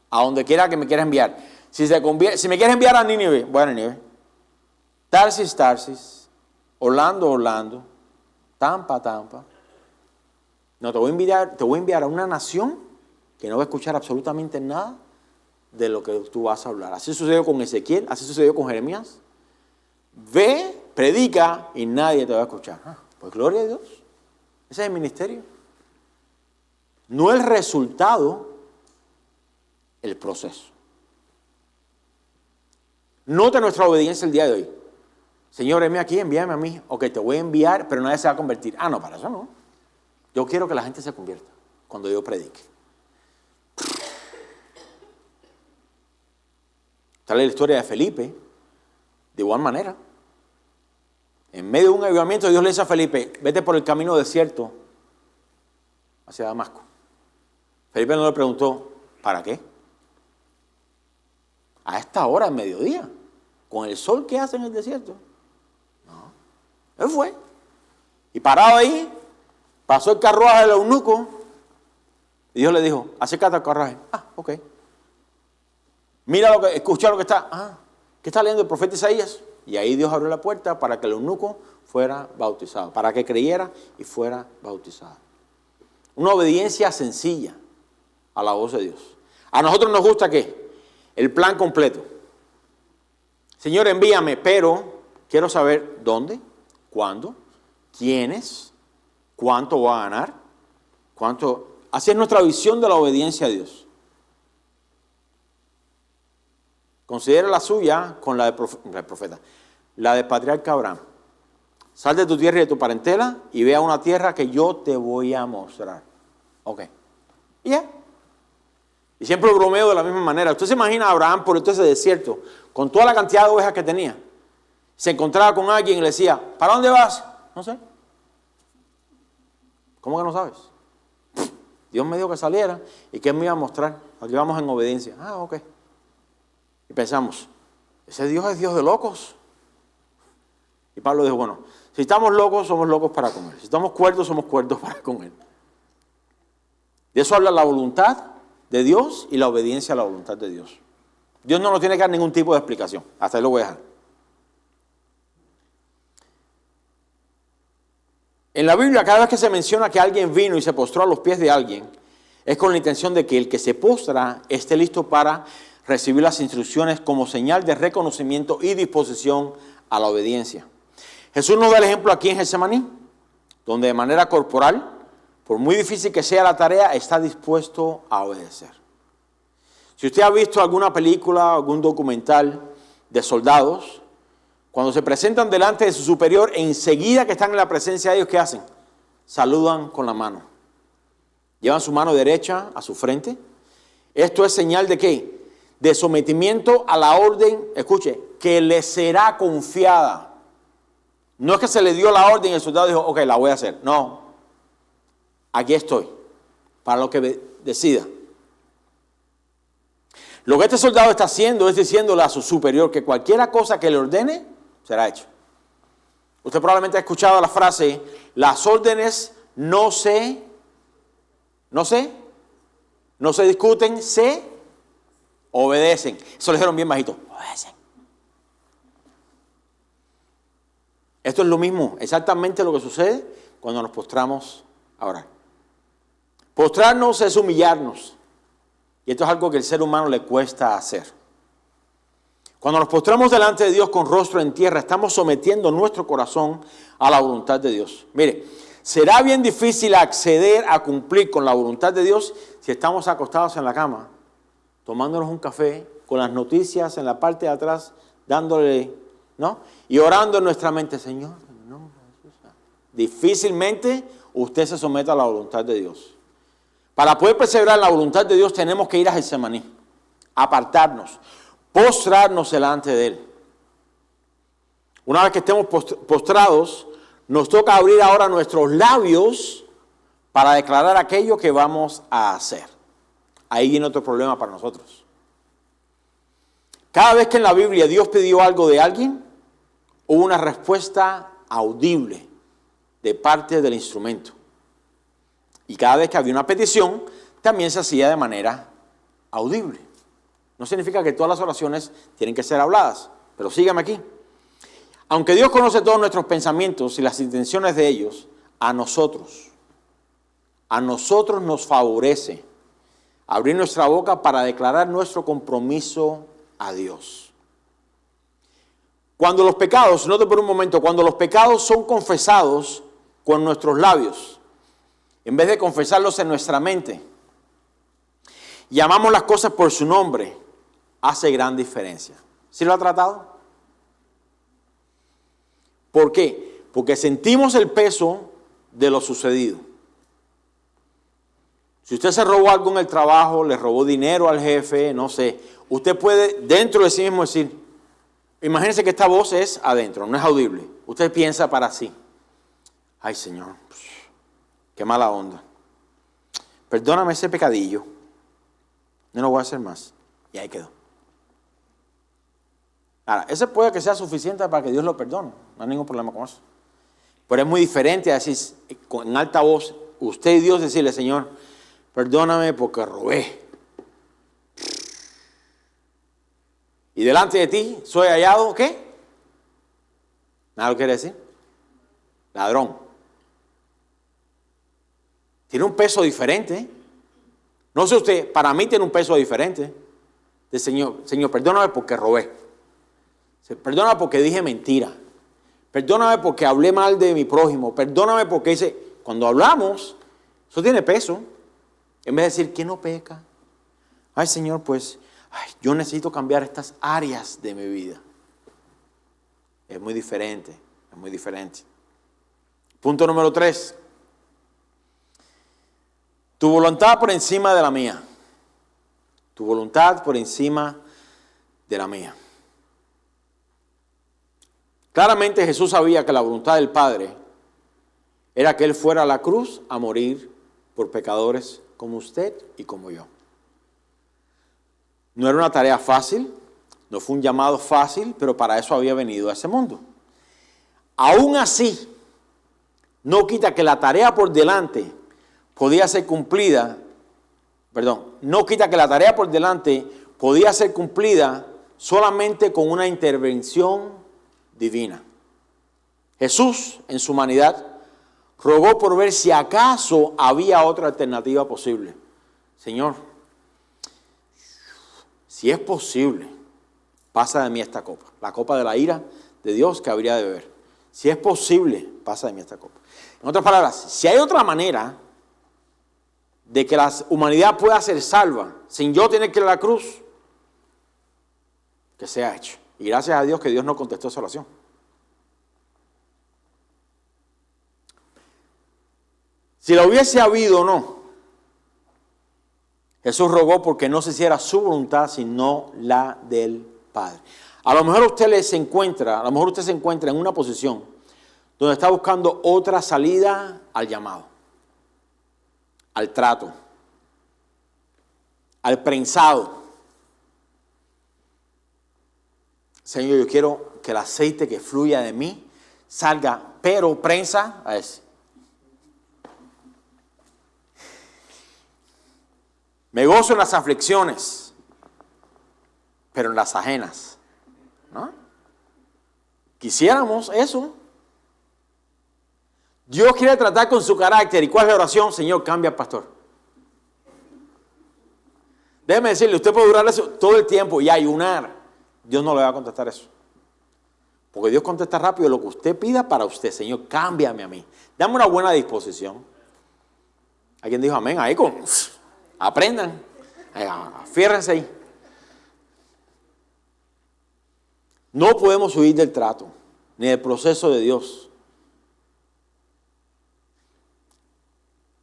a donde quiera que me quieras enviar. Si me quieres enviar a Nínive, voy a Nínive. Tarsis, Tarsis. Orlando, Orlando. Tampa, Tampa. No, te voy a enviar a una nación que no va a escuchar absolutamente nada de lo que tú vas a hablar. Así sucedió con Ezequiel, así sucedió con Jeremías. Ve, predica y nadie te va a escuchar. Pues gloria a Dios. Ese es el ministerio. No el resultado, el proceso. Nota nuestra obediencia el día de hoy. Señor, heme aquí, envíame a mí. Ok, te voy a enviar, pero nadie se va a convertir. Ah, no, para eso no. Yo quiero que la gente se convierta cuando yo predique. Está la historia de Felipe, de igual manera. En medio de un avivamiento, Dios le dice a Felipe, vete por el camino desierto hacia Damasco. Felipe no le preguntó, ¿para qué? A esta hora, en mediodía, con el sol que hace en el desierto. No, él fue. Y parado ahí, pasó el carruaje del eunuco, y Dios le dijo, acércate al carruaje. Ah, ok. Mira lo que, escucha lo que está. Ah, ¿qué está leyendo el profeta Isaías? Y ahí Dios abrió la puerta para que el eunuco fuera bautizado, para que creyera y fuera bautizado. Una obediencia sencilla a la voz de Dios. A nosotros nos gusta ¿qué? El plan completo. Señor, envíame, pero quiero saber dónde, cuándo, quiénes, cuánto voy a ganar, cuánto. Así es nuestra visión de la obediencia a Dios. Considera la suya con la del profeta, la del patriarca Abraham. Sal de tu tierra y de tu parentela y ve a una tierra que yo te voy a mostrar. Ok. ¿Y ya? Y siempre bromeo de la misma manera. Usted se imagina a Abraham por todo ese desierto, con toda la cantidad de ovejas que tenía. Se encontraba con alguien y le decía, ¿para dónde vas? No sé. ¿Cómo que no sabes? Dios me dijo que saliera y que Él me iba a mostrar. Aquí vamos en obediencia. Ah, ok. Y pensamos, ese Dios es Dios de locos. Y Pablo dijo, bueno, si estamos locos, somos locos para con Él. Si estamos cuerdos, somos cuerdos para con Él. De eso habla la voluntad de Dios y la obediencia a la voluntad de Dios. Dios no nos tiene que dar ningún tipo de explicación. Hasta ahí lo voy a dejar. En la Biblia, cada vez que se menciona que alguien vino y se postró a los pies de alguien, es con la intención de que el que se postra esté listo para recibir las instrucciones como señal de reconocimiento y disposición a la obediencia. Jesús nos da el ejemplo aquí en Getsemaní, donde de manera corporal, por muy difícil que sea la tarea, está dispuesto a obedecer. Si usted ha visto alguna película, algún documental de soldados, cuando se presentan delante de su superior, enseguida que están en la presencia de ellos, ¿qué hacen? Saludan con la mano. Llevan su mano derecha a su frente. Esto es señal de ¿qué? De sometimiento a la orden, escuche, que le será confiada. No es que se le dio la orden y el soldado dijo, ok, la voy a hacer. No, aquí estoy, para lo que decida. Lo que este soldado está haciendo es diciéndole a su superior que cualquier cosa que le ordene, será hecho. Usted probablemente ha escuchado la frase, las órdenes no se discuten, se obedecen. Eso lo dijeron bien bajito, obedecen. Esto es lo mismo, exactamente lo que sucede cuando nos postramos a orar. Postrarnos es humillarnos. Y esto es algo que al ser humano le cuesta hacer. Cuando nos postramos delante de Dios con rostro en tierra, estamos sometiendo nuestro corazón a la voluntad de Dios. Mire, será bien difícil acceder a cumplir con la voluntad de Dios si estamos acostados en la cama, tomándonos un café, con las noticias en la parte de atrás, dándole, ¿no? Y orando en nuestra mente, Señor, en el nombre de Jesús. Difícilmente usted se somete a la voluntad de Dios. Para poder perseverar en la voluntad de Dios tenemos que ir a Getsemaní, apartarnos, postrarnos delante de Él. Una vez que estemos postrados, nos toca abrir ahora nuestros labios para declarar aquello que vamos a hacer. Ahí viene otro problema para nosotros. Cada vez que en la Biblia Dios pidió algo de alguien, hubo una respuesta audible de parte del instrumento. Y cada vez que había una petición, también se hacía de manera audible. No significa que todas las oraciones tienen que ser habladas, pero sígame aquí. Aunque Dios conoce todos nuestros pensamientos y las intenciones de ellos, a nosotros nos favorece abrir nuestra boca para declarar nuestro compromiso a Dios. Cuando los pecados, note por un momento, cuando los pecados son confesados con nuestros labios, en vez de confesarlos en nuestra mente, llamamos las cosas por su nombre, hace gran diferencia. ¿Sí lo ha tratado? ¿Por qué? Porque sentimos el peso de lo sucedido. Si usted se robó algo en el trabajo, le robó dinero al jefe, no sé, usted puede dentro de sí mismo decir, imagínense que esta voz es adentro, no es audible. Usted piensa para sí, ay Señor, qué mala onda. Perdóname ese pecadillo, no lo voy a hacer más. Y ahí quedó. Ahora, ese puede que sea suficiente para que Dios lo perdone, no hay ningún problema con eso. Pero es muy diferente a decir en alta voz, usted y Dios decirle, Señor, perdóname porque robé. Y delante de ti soy hallado, ¿qué? Nada lo quiere decir. Ladrón. Tiene un peso diferente. No sé usted, para mí tiene un peso diferente. De Señor, perdóname porque robé. Perdóname porque dije mentira. Perdóname porque hablé mal de mi prójimo. Perdóname porque hice... Cuando hablamos, eso tiene peso. En vez de decir, ¿quién no peca? Ay, Señor, pues, yo necesito cambiar estas áreas de mi vida. Es muy diferente, es muy diferente. Punto número 3. Tu voluntad por encima de la mía. Tu voluntad por encima de la mía. Claramente Jesús sabía que la voluntad del Padre era que Él fuera a la cruz a morir por pecadores como usted y como yo. No era una tarea fácil, no fue un llamado fácil, pero para eso había venido a ese mundo. Aún así, no quita que la tarea por delante podía ser cumplida, no quita que la tarea por delante podía ser cumplida solamente con una intervención divina. Jesús, en su humanidad, rogó por ver si acaso había otra alternativa posible. Señor, si es posible, pasa de mí esta copa, la copa de la ira de Dios que habría de beber. Si es posible, pasa de mí esta copa. En otras palabras, si hay otra manera de que la humanidad pueda ser salva sin yo tener que ir a la cruz, que sea hecho. Y gracias a Dios que Dios no contestó esa oración. Si la hubiese habido o no, Jesús rogó porque no se hiciera su voluntad, sino la del Padre. A lo mejor usted se encuentra en una posición donde está buscando otra salida al llamado, al trato, al prensado. Señor, yo quiero que el aceite que fluya de mí salga, pero prensa a ese. Me gozo en las aflicciones, pero en las ajenas, ¿no? Quisiéramos eso. Dios quiere tratar con su carácter. ¿Y cuál es la oración? Señor, cambia, pastor. Déjeme decirle, usted puede durar eso todo el tiempo y ayunar. Dios no le va a contestar eso. Porque Dios contesta rápido lo que usted pida para usted. Señor, cámbiame a mí. Dame una buena disposición. ¿Alguien dijo amén? Ahí aprendan. Afiérrense ahí. No podemos huir del trato, ni del proceso de Dios.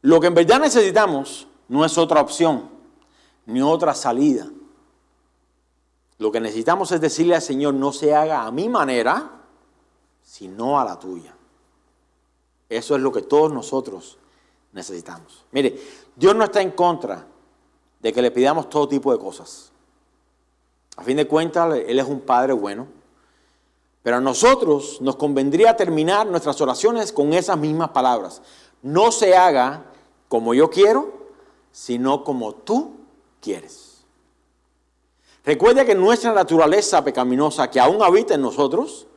Lo que en verdad necesitamos no es otra opción, ni otra salida. Lo que necesitamos es decirle al Señor, no se haga a mi manera, sino a la tuya. Eso es lo que todos nosotros necesitamos. Mire, Dios no está en contra de que le pidamos todo tipo de cosas. A fin de cuentas, Él es un Padre bueno. Pero a nosotros nos convendría terminar nuestras oraciones con esas mismas palabras. No se haga como yo quiero, sino como tú quieres. Recuerda que nuestra naturaleza pecaminosa, que aún habita en nosotros,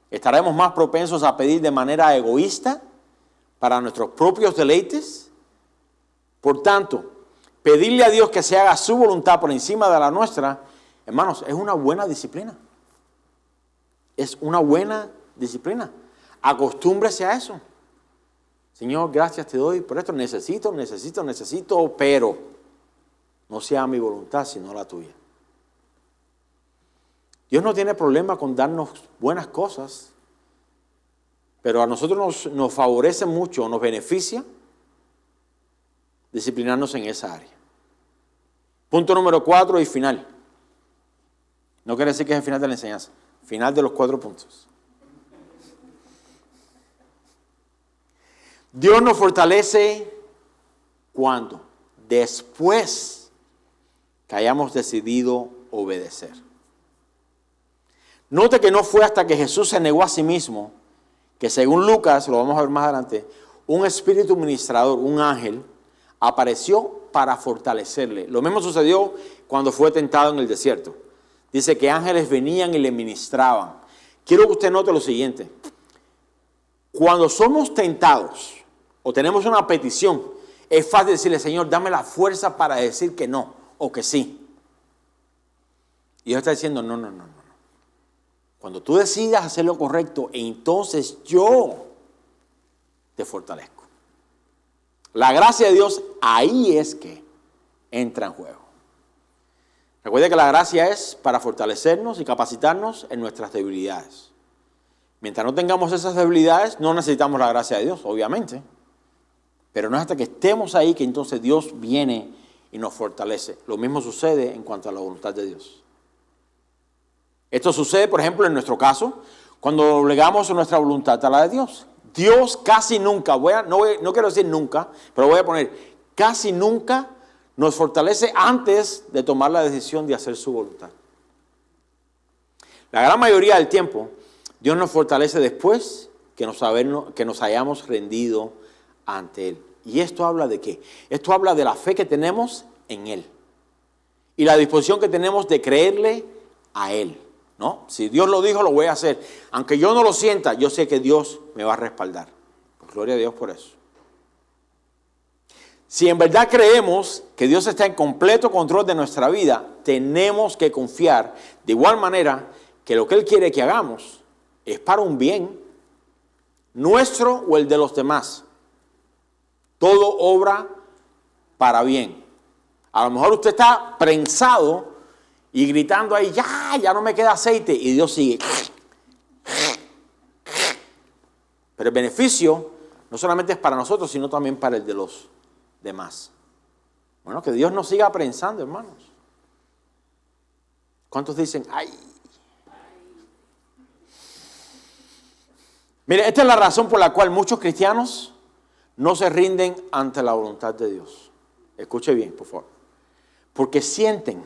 estaremos más propensos a pedir de manera egoísta para nuestros propios deleites. Por tanto, pedirle a Dios que se haga su voluntad por encima de la nuestra, hermanos, es una buena disciplina. Es una buena disciplina. Acostúmbrese a eso. Señor, gracias te doy por esto. Necesito, pero no sea mi voluntad, sino la tuya. Dios no tiene problema con darnos buenas cosas, pero a nosotros nos favorece mucho, nos beneficia disciplinarnos en esa área. Punto número 4 y final. No quiere decir que es el final de la enseñanza. Final de los 4 puntos. Dios nos fortalece ¿cuándo? Después que hayamos decidido obedecer. Note que no fue hasta que Jesús se negó a sí mismo, que según Lucas, lo vamos a ver más adelante, un espíritu ministrador, un ángel, apareció para fortalecerle. Lo mismo sucedió cuando fue tentado en el desierto. Dice que ángeles venían y le ministraban. Quiero que usted note lo siguiente. Cuando somos tentados o tenemos una petición, es fácil decirle, Señor, dame la fuerza para decir que no o que sí. Y Dios está diciendo, no. Cuando tú decidas hacer lo correcto, entonces yo te fortalezco. La gracia de Dios ahí es que entra en juego. Recuerde que la gracia es para fortalecernos y capacitarnos en nuestras debilidades. Mientras no tengamos esas debilidades, no necesitamos la gracia de Dios, obviamente. Pero no es hasta que estemos ahí que entonces Dios viene y nos fortalece. Lo mismo sucede en cuanto a la voluntad de Dios. Esto sucede, por ejemplo, en nuestro caso, cuando doblegamos nuestra voluntad a la de Dios. Dios casi nunca, no quiero decir nunca, pero voy a poner, casi nunca nos fortalece antes de tomar la decisión de hacer su voluntad. La gran mayoría del tiempo, Dios nos fortalece después que nos hayamos rendido ante Él. ¿Y esto habla de qué? Esto habla de la fe que tenemos en Él y la disposición que tenemos de creerle a Él, ¿no? Si Dios lo dijo, lo voy a hacer. Aunque yo no lo sienta, yo sé que Dios me va a respaldar. Pues gloria a Dios por eso. Si en verdad creemos que Dios está en completo control de nuestra vida, tenemos que confiar de igual manera que lo que Él quiere que hagamos es para un bien nuestro o el de los demás. Todo obra para bien. A lo mejor usted está prensado y gritando ahí, ya no me queda aceite, y Dios sigue. Pero el beneficio no solamente es para nosotros, sino también para el de los demás. Bueno, que Dios nos siga prensando, hermanos. ¿Cuántos dicen, ay? Mire, esta es la razón por la cual muchos cristianos no se rinden ante la voluntad de Dios. Escuche bien, por favor. Porque sienten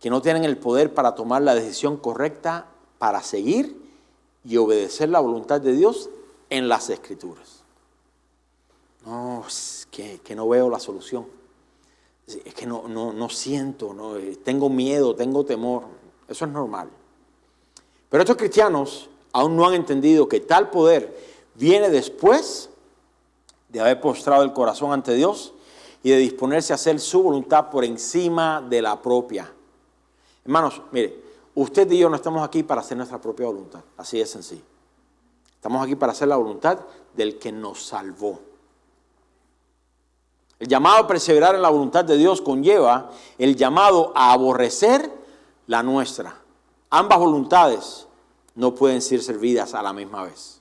que no tienen el poder para tomar la decisión correcta para seguir y obedecer la voluntad de Dios en las Escrituras. No, es que no veo la solución. Es que no siento, tengo miedo, tengo temor. Eso es normal. Pero estos cristianos aún no han entendido que tal poder viene después de haber postrado el corazón ante Dios y de disponerse a hacer su voluntad por encima de la propia. Hermanos, mire, usted y yo no estamos aquí para hacer nuestra propia voluntad, así de sencillo. Estamos aquí para hacer la voluntad del que nos salvó. El llamado a perseverar en la voluntad de Dios conlleva el llamado a aborrecer la nuestra. Ambas voluntades no pueden ser servidas a la misma vez.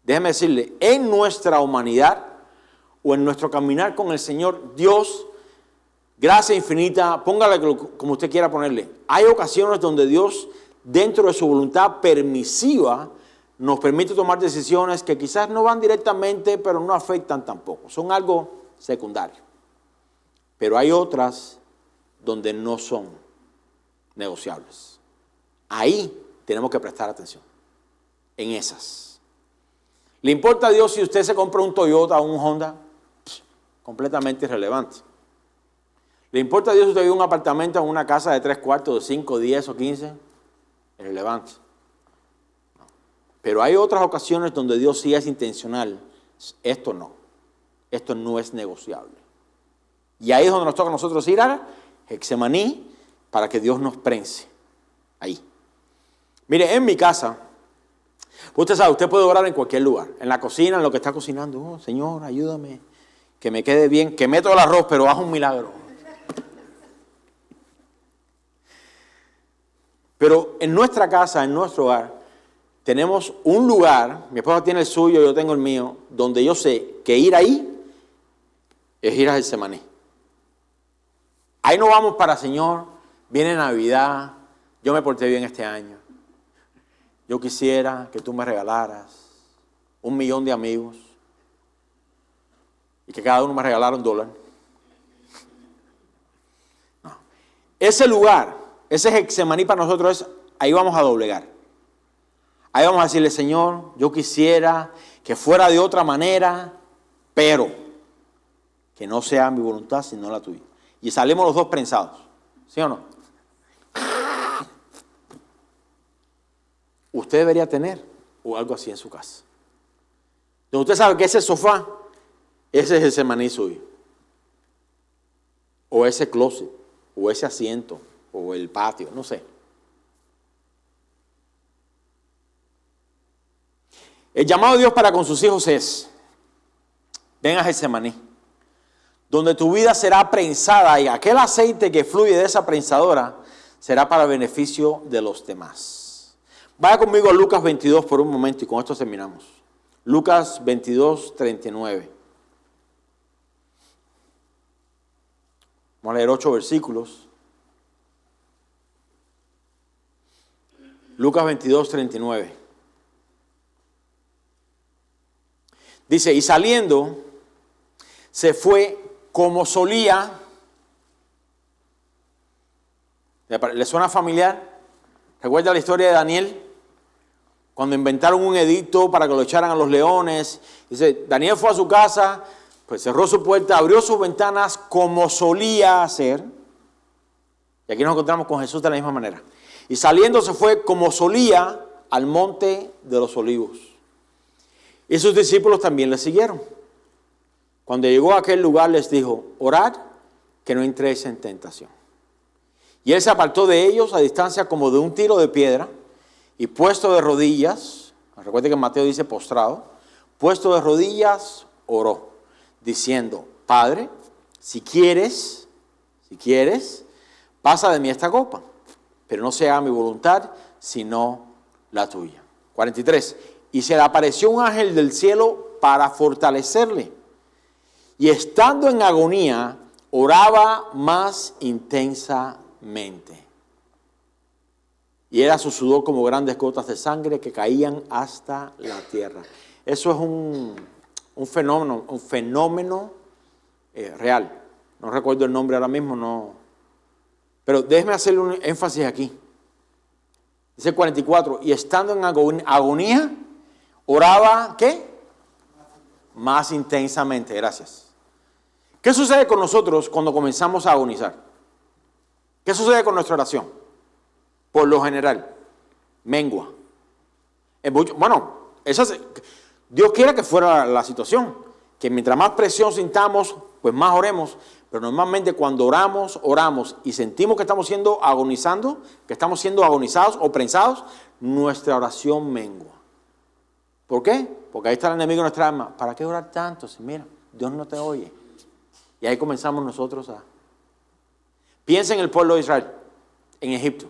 Déjeme decirle, en nuestra humanidad o en nuestro caminar con el Señor, Dios, gracia infinita, póngale como usted quiera ponerle. Hay ocasiones donde Dios, dentro de su voluntad permisiva, nos permite tomar decisiones que quizás no van directamente, pero no afectan tampoco. Son algo secundario. Pero hay otras donde no son negociables. Ahí tenemos que prestar atención. En esas. ¿Le importa a Dios si usted se compra un Toyota o un Honda? Completamente irrelevante. ¿Le importa a Dios si usted vive en un apartamento o en una casa de 3 cuartos, de 5, 10 o 15? Irrelevante. No. Pero hay otras ocasiones donde Dios sí es intencional. Esto no. Esto no es negociable. Y ahí es donde nos toca a nosotros ir a Getsemaní para que Dios nos prense. Ahí. Mire, en mi casa, usted sabe, usted puede orar en cualquier lugar. En la cocina, en lo que está cocinando. Oh, Señor, ayúdame, que me quede bien, que meto el arroz, pero haz un milagro. Pero en nuestra casa, en nuestro hogar, tenemos un lugar, mi esposa tiene el suyo, yo tengo el mío, donde yo sé que ir ahí es ir a Getsemaní. Ahí no vamos para, Señor, viene Navidad, yo me porté bien este año. Yo quisiera que tú me regalaras 1 millón de amigos y que cada uno me regalara $1. No. Ese lugar, ese Getsemaní para nosotros es, ahí vamos a doblegar. Ahí vamos a decirle, Señor, yo quisiera que fuera de otra manera, pero que no sea mi voluntad sino la tuya. Y salimos los dos prensados, ¿sí o no? Usted debería tener o algo así en su casa. Entonces usted sabe que ese sofá, ese es el Getsemaní suyo. O ese closet, o ese asiento, o el patio, no sé. El llamado de Dios para con sus hijos es, ven a Getsemaní, donde tu vida será prensada y aquel aceite que fluye de esa prensadora será para beneficio de los demás. Vaya conmigo a Lucas 22 por un momento y con esto terminamos. Lucas 22, 39. Vamos a leer 8 versículos. Lucas 22, 39. Dice, y saliendo, se fue como solía. ¿Le suena familiar? ¿Recuerda la historia de Daniel? Cuando inventaron un edicto para que lo echaran a los leones. Dice, Daniel fue a su casa, pues cerró su puerta, abrió sus ventanas como solía hacer. Y aquí nos encontramos con Jesús de la misma manera. Y saliendo se fue como solía al monte de los olivos. Y sus discípulos también le siguieron. Cuando llegó a aquel lugar les dijo, orad que no entréis en tentación. Y él se apartó de ellos a distancia como de un tiro de piedra y puesto de rodillas, recuerde que Mateo dice postrado, puesto de rodillas oró, diciendo, Padre, si quieres, pasa de mí esta copa, pero no se haga mi voluntad, sino la tuya. 43. Y se le apareció un ángel del cielo para fortalecerle. Y estando en agonía, oraba más intensamente. Y era su sudor como grandes gotas de sangre que caían hasta la tierra. Eso es un fenómeno real. No recuerdo el nombre ahora mismo, no. Pero déjeme hacerle un énfasis aquí. Dice 44, y estando en agonía, oraba, ¿qué? Más intensamente, gracias. ¿Qué sucede con nosotros cuando comenzamos a agonizar? ¿Qué sucede con nuestra oración? Por lo general, mengua. Bueno, Dios quiere que fuera la situación, que mientras más presión sintamos, pues más oremos. Pero normalmente cuando oramos y sentimos que estamos siendo agonizados o prensados, nuestra oración mengua. ¿Por qué? Porque ahí está el enemigo de nuestra alma. ¿Para qué orar tanto? Si mira, Dios no te oye. Y ahí comenzamos nosotros a... Piensa en el pueblo de Israel, en Egipto.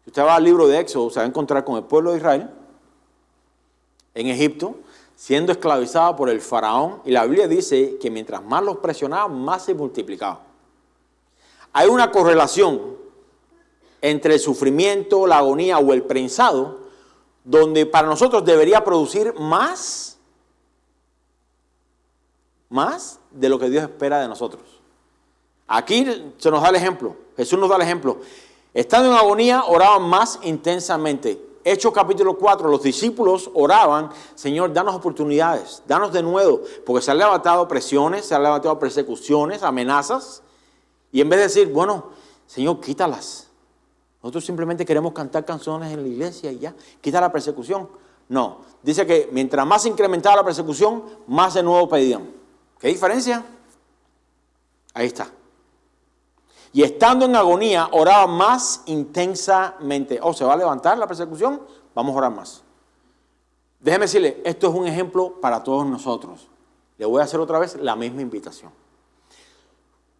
Si usted va al libro de Éxodo, se va a encontrar con el pueblo de Israel, en Egipto, siendo esclavizado por el faraón. Y la Biblia dice que mientras más los presionaban, más se multiplicaban. Hay una correlación entre el sufrimiento, la agonía o el prensado, donde para nosotros debería producir más de lo que Dios espera de nosotros. Aquí se nos da el ejemplo, Jesús nos da el ejemplo. Estando en agonía, oraban más intensamente. Hechos capítulo 4, los discípulos oraban, Señor, danos oportunidades, danos de nuevo, porque se han levantado presiones, se han levantado persecuciones, amenazas, y en vez de decir, bueno, Señor, quítalas. Nosotros simplemente queremos cantar canciones en la iglesia y ya, quita la persecución. No, dice que mientras más se incrementaba la persecución, más de nuevo pedían. ¿Qué diferencia? Ahí está. Y estando en agonía, oraba más intensamente. ¿Se va a levantar la persecución? Vamos a orar más. Déjeme decirle, esto es un ejemplo para todos nosotros. Le voy a hacer otra vez la misma invitación.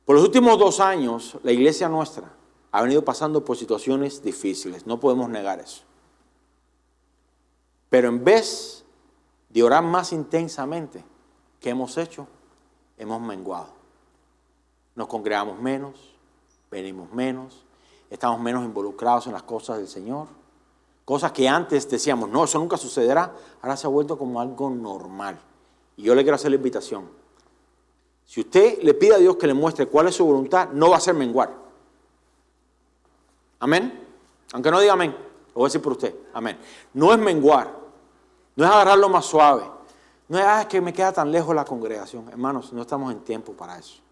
Por los últimos 2 años, la iglesia nuestra ha venido pasando por situaciones difíciles. No podemos negar eso. Pero en vez de orar más intensamente, ¿qué hemos hecho? Hemos menguado. Nos congregamos menos, venimos menos, estamos menos involucrados en las cosas del Señor. Cosas que antes decíamos, no, eso nunca sucederá, ahora se ha vuelto como algo normal. Y yo le quiero hacer la invitación. Si usted le pide a Dios que le muestre cuál es su voluntad, no va a ser menguar. Amén. Aunque no diga amén, lo voy a decir por usted. Amén. No es menguar. No es agarrarlo más suave. No es que me queda tan lejos la congregación. Hermanos, no estamos en tiempo para eso.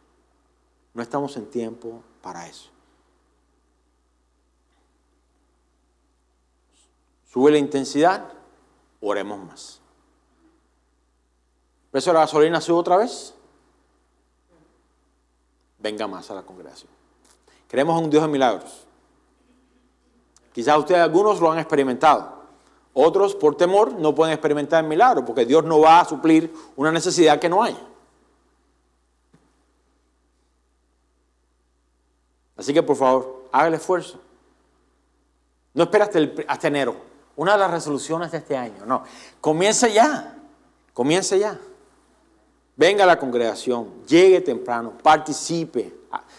No estamos en tiempo para eso. Sube la intensidad, oremos más. ¿El precio de la gasolina sube otra vez? Venga más a la congregación. Creemos en un Dios de milagros. Quizás ustedes algunos lo han experimentado. Otros, por temor, no pueden experimentar el milagro, porque Dios no va a suplir una necesidad que no haya. Así que, por favor, haga el esfuerzo. No espere hasta enero. Una de las resoluciones de este año. No, comience ya. Comience ya. Venga a la congregación, llegue temprano, participe,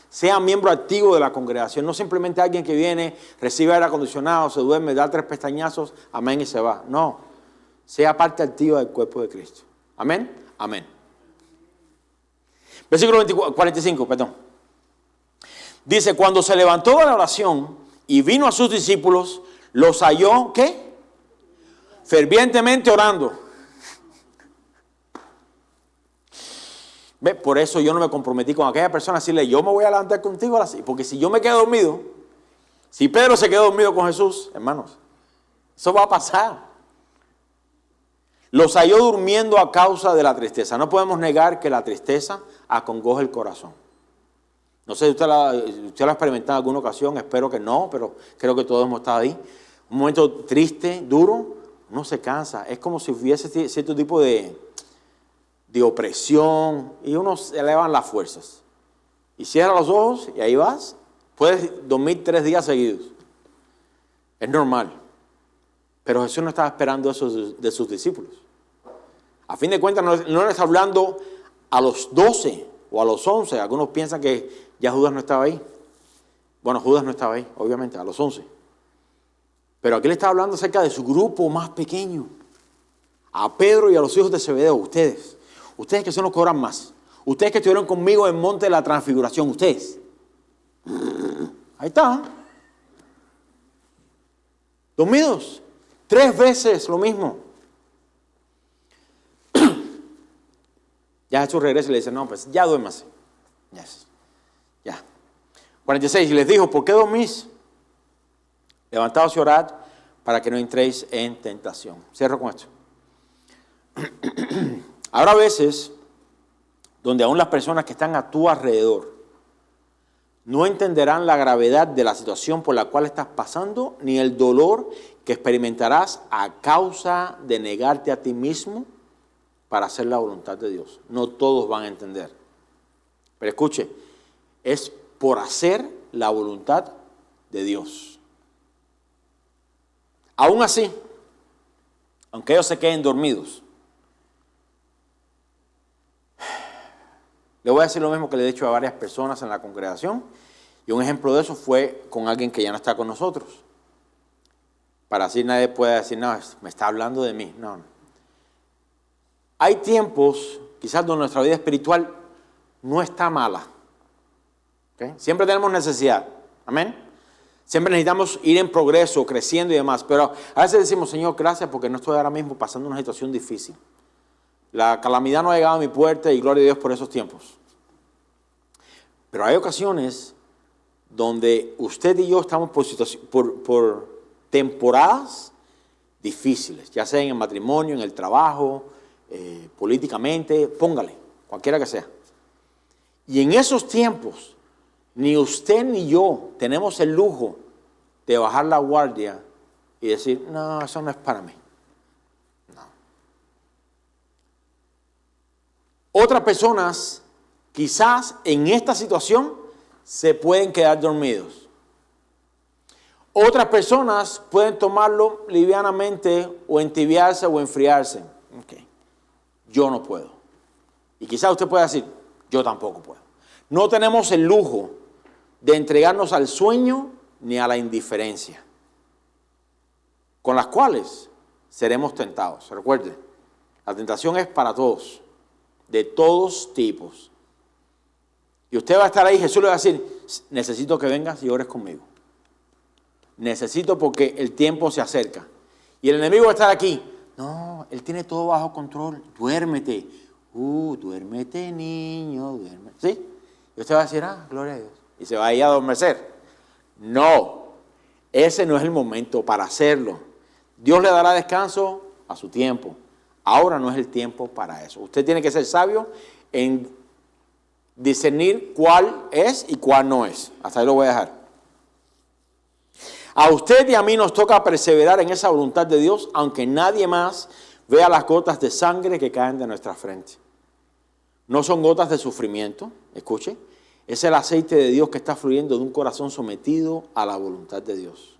sea miembro activo de la congregación. No simplemente alguien que viene, recibe aire acondicionado, se duerme, da 3 pestañazos, amén y se va. No, sea parte activa del cuerpo de Cristo. Amén, amén. Versículo 45, perdón. Dice, cuando se levantó de la oración y vino a sus discípulos, los halló, ¿qué? Fervientemente orando. ¿Ve? Por eso yo no me comprometí con aquella persona a decirle, yo me voy a levantar contigo así. Porque si yo me quedo dormido, si Pedro se quedó dormido con Jesús, hermanos, eso va a pasar. Los halló durmiendo a causa de la tristeza. No podemos negar que la tristeza acongoja el corazón. No sé si usted lo ha experimentado en alguna ocasión, espero que no, pero creo que todos hemos estado ahí. Un momento triste, duro, uno se cansa. Es como si hubiese cierto tipo de opresión y uno se elevan las fuerzas. Y cierra los ojos y ahí vas. Puedes dormir 3 días seguidos. Es normal. Pero Jesús no estaba esperando eso de sus discípulos. A fin de cuentas, no le está hablando a los 12 o a los 11. Algunos piensan que ya Judas no estaba ahí. Bueno, Judas no estaba ahí, obviamente, a los 11. Pero aquí le está hablando acerca de su grupo más pequeño. A Pedro y a los hijos de Zebedeo, ustedes. Ustedes que son los que oran más. Ustedes que estuvieron conmigo en el monte de la transfiguración. Ustedes. Ahí está. Dormidos. 3 veces lo mismo. Ya Jesús regresa y le dice, no, pues ya duérmase. Ya. 46. Y les dijo, ¿por qué dormís? Levantaos y orad para que no entréis en tentación. Cierro con esto. Habrá veces donde aún las personas que están a tu alrededor no entenderán la gravedad de la situación por la cual estás pasando, ni el dolor que experimentarás a causa de negarte a ti mismo para hacer la voluntad de Dios. No todos van a entender. Pero escuche, es por hacer la voluntad de Dios. Aún así, aunque ellos se queden dormidos, le voy a decir lo mismo que le he dicho a varias personas en la congregación, y un ejemplo de eso fue con alguien que ya no está con nosotros. Para así nadie pueda decir, no, me está hablando de mí. No. Hay tiempos, quizás donde nuestra vida espiritual no está mala. ¿Okay? Siempre tenemos necesidad. Amén. Siempre necesitamos ir en progreso, creciendo y demás. Pero a veces decimos, Señor, gracias porque no estoy ahora mismo pasando una situación difícil. La calamidad no ha llegado a mi puerta y gloria a Dios por esos tiempos. Pero hay ocasiones donde usted y yo estamos por temporadas difíciles, ya sea en el matrimonio, en el trabajo, políticamente, póngale, cualquiera que sea. Y en esos tiempos, ni usted ni yo tenemos el lujo de bajar la guardia y decir, no, eso no es para mí. No. Otras personas, quizás en esta situación, se pueden quedar dormidos. Otras personas pueden tomarlo livianamente o entibiarse o enfriarse. Okay. Yo no puedo. Y quizás usted pueda decir, yo tampoco puedo. No tenemos el lujo de entregarnos al sueño ni a la indiferencia, con las cuales seremos tentados. Recuerde, la tentación es para todos, de todos tipos. Y usted va a estar ahí, Jesús le va a decir, necesito que vengas y ores conmigo. Necesito porque el tiempo se acerca. Y el enemigo va a estar aquí. No, él tiene todo bajo control. Duérmete. Duérmete, niño, duérmete. ¿Sí? Y usted va a decir, gloria a Dios. Y se va a ir a adormecer. No, ese no es el momento para hacerlo. Dios le dará descanso a su tiempo. Ahora no es el tiempo para eso. Usted tiene que ser sabio en discernir cuál es y cuál no es. Hasta ahí lo voy a dejar. A usted y a mí nos toca perseverar en esa voluntad de Dios, aunque nadie más vea las gotas de sangre que caen de nuestra frente. No son gotas de sufrimiento, escuche, es el aceite de Dios que está fluyendo de un corazón sometido a la voluntad de Dios,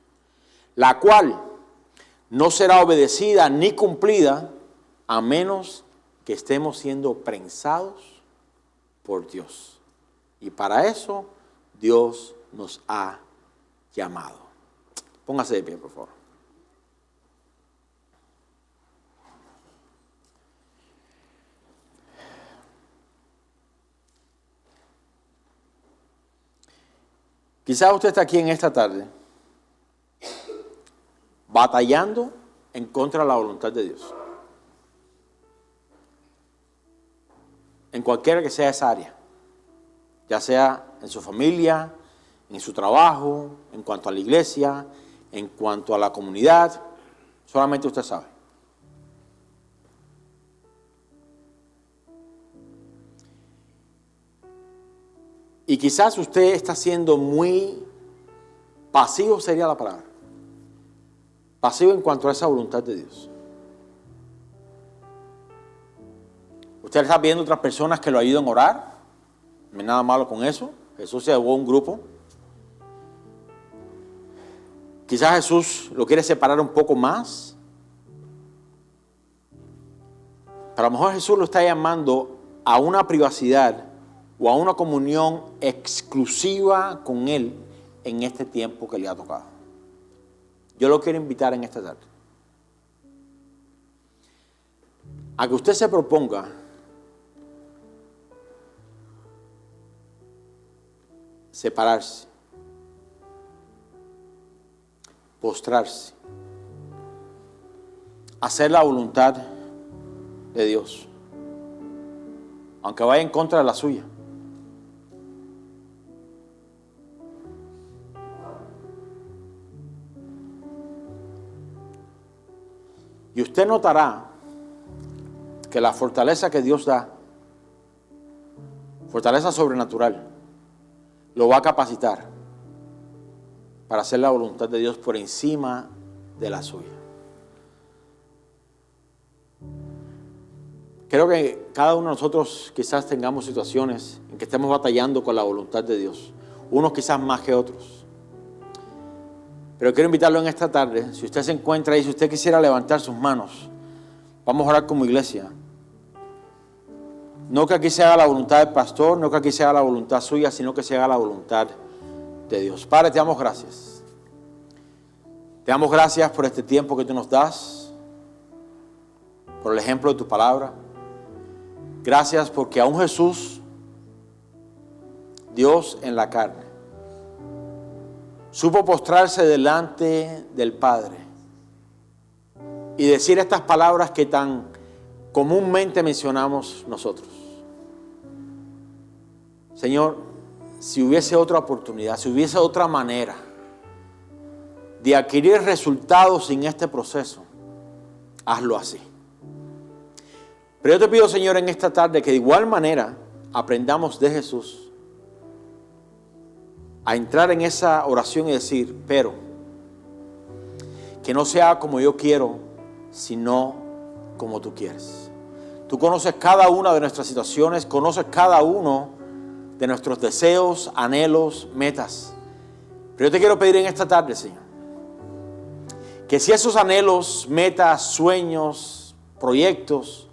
la cual no será obedecida ni cumplida a menos que estemos siendo prensados por Dios. Y para eso Dios nos ha llamado. Póngase de pie, por favor. Quizás usted está aquí en esta tarde batallando en contra de la voluntad de Dios. En cualquiera que sea esa área. Ya sea en su familia, en su trabajo, en cuanto a la iglesia, en cuanto a la comunidad, solamente usted sabe. Y quizás usted está siendo muy pasivo, sería la palabra. Pasivo en cuanto a esa voluntad de Dios. Usted está viendo otras personas que lo ayudan a orar. No hay nada malo con eso. Jesús se llevó a un grupo. Quizás Jesús lo quiere separar un poco más. Pero a lo mejor Jesús lo está llamando a una privacidad o a una comunión exclusiva con Él en este tiempo que le ha tocado. Yo lo quiero invitar en esta tarde a que usted se proponga separarse, postrarse, hacer la voluntad de Dios, aunque vaya en contra de la suya. Y usted notará que la fortaleza que Dios da, fortaleza sobrenatural, lo va a capacitar para hacer la voluntad de Dios por encima de la suya. Creo que cada uno de nosotros quizás tengamos situaciones en que estemos batallando con la voluntad de Dios. Unos quizás más que otros. Pero quiero invitarlo en esta tarde, si usted se encuentra ahí, si usted quisiera levantar sus manos, vamos a orar como iglesia. No que aquí se haga la voluntad del pastor, no que aquí se haga la voluntad suya, sino que se haga la voluntad de Dios. Padre, te damos gracias. Te damos gracias por este tiempo que tú nos das, por el ejemplo de tu palabra. Gracias porque aún Jesús, Dios en la carne, supo postrarse delante del Padre y decir estas palabras que tan comúnmente mencionamos nosotros. Señor, si hubiese otra oportunidad, si hubiese otra manera de adquirir resultados sin este proceso, hazlo así. Pero yo te pido, Señor, en esta tarde que de igual manera aprendamos de Jesús a entrar en esa oración y decir, pero que no sea como yo quiero, sino como tú quieres. Tú conoces cada una de nuestras situaciones, conoces cada uno de nuestros deseos, anhelos, metas. Pero yo te quiero pedir en esta tarde, Señor, Que si esos anhelos, metas, sueños, proyectos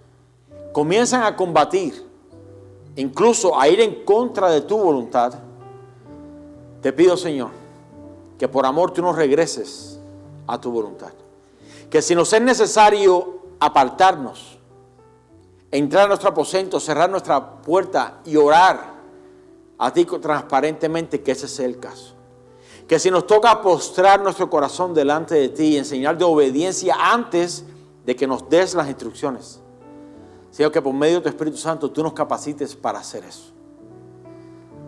comienzan a combatir, incluso a ir en contra de tu voluntad, te pido, Señor, que por amor tú nos regreses a tu voluntad. Que si nos es necesario apartarnos, entrar a nuestro aposento, cerrar nuestra puerta y orar a ti transparentemente, que ese sea el caso. Que si nos toca postrar nuestro corazón delante de ti y enseñar de obediencia antes de que nos des las instrucciones, Señor, que por medio de tu Espíritu Santo tú nos capacites para hacer eso.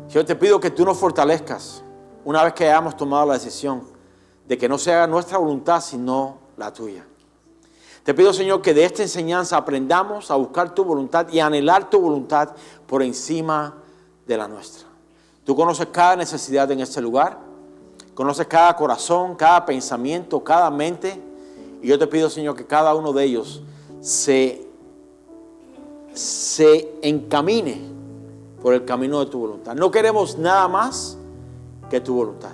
Señor, te pido que tú nos fortalezcas una vez que hayamos tomado la decisión de que no sea nuestra voluntad sino la tuya. Te pido, Señor, que de esta enseñanza aprendamos a buscar tu voluntad y a anhelar tu voluntad por encima de la nuestra. Tú conoces cada necesidad en este lugar, conoces cada corazón, cada pensamiento, cada mente, y yo te pido, Señor, que cada uno de ellos se encamine por el camino de tu voluntad. No queremos nada más que tu voluntad,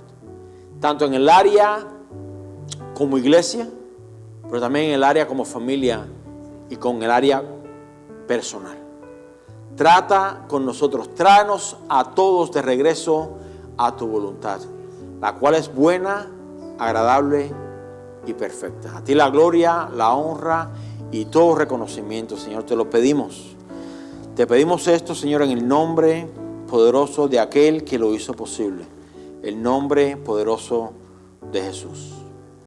tanto en el área como iglesia, pero también en el área como familia y con el área personal. Trata con nosotros, tráenos a todos de regreso a tu voluntad, la cual es buena, agradable y perfecta. A ti la gloria, la honra y todo reconocimiento, Señor, te lo pedimos. Te pedimos esto, Señor, en el nombre poderoso de aquel que lo hizo posible, el nombre poderoso de Jesús.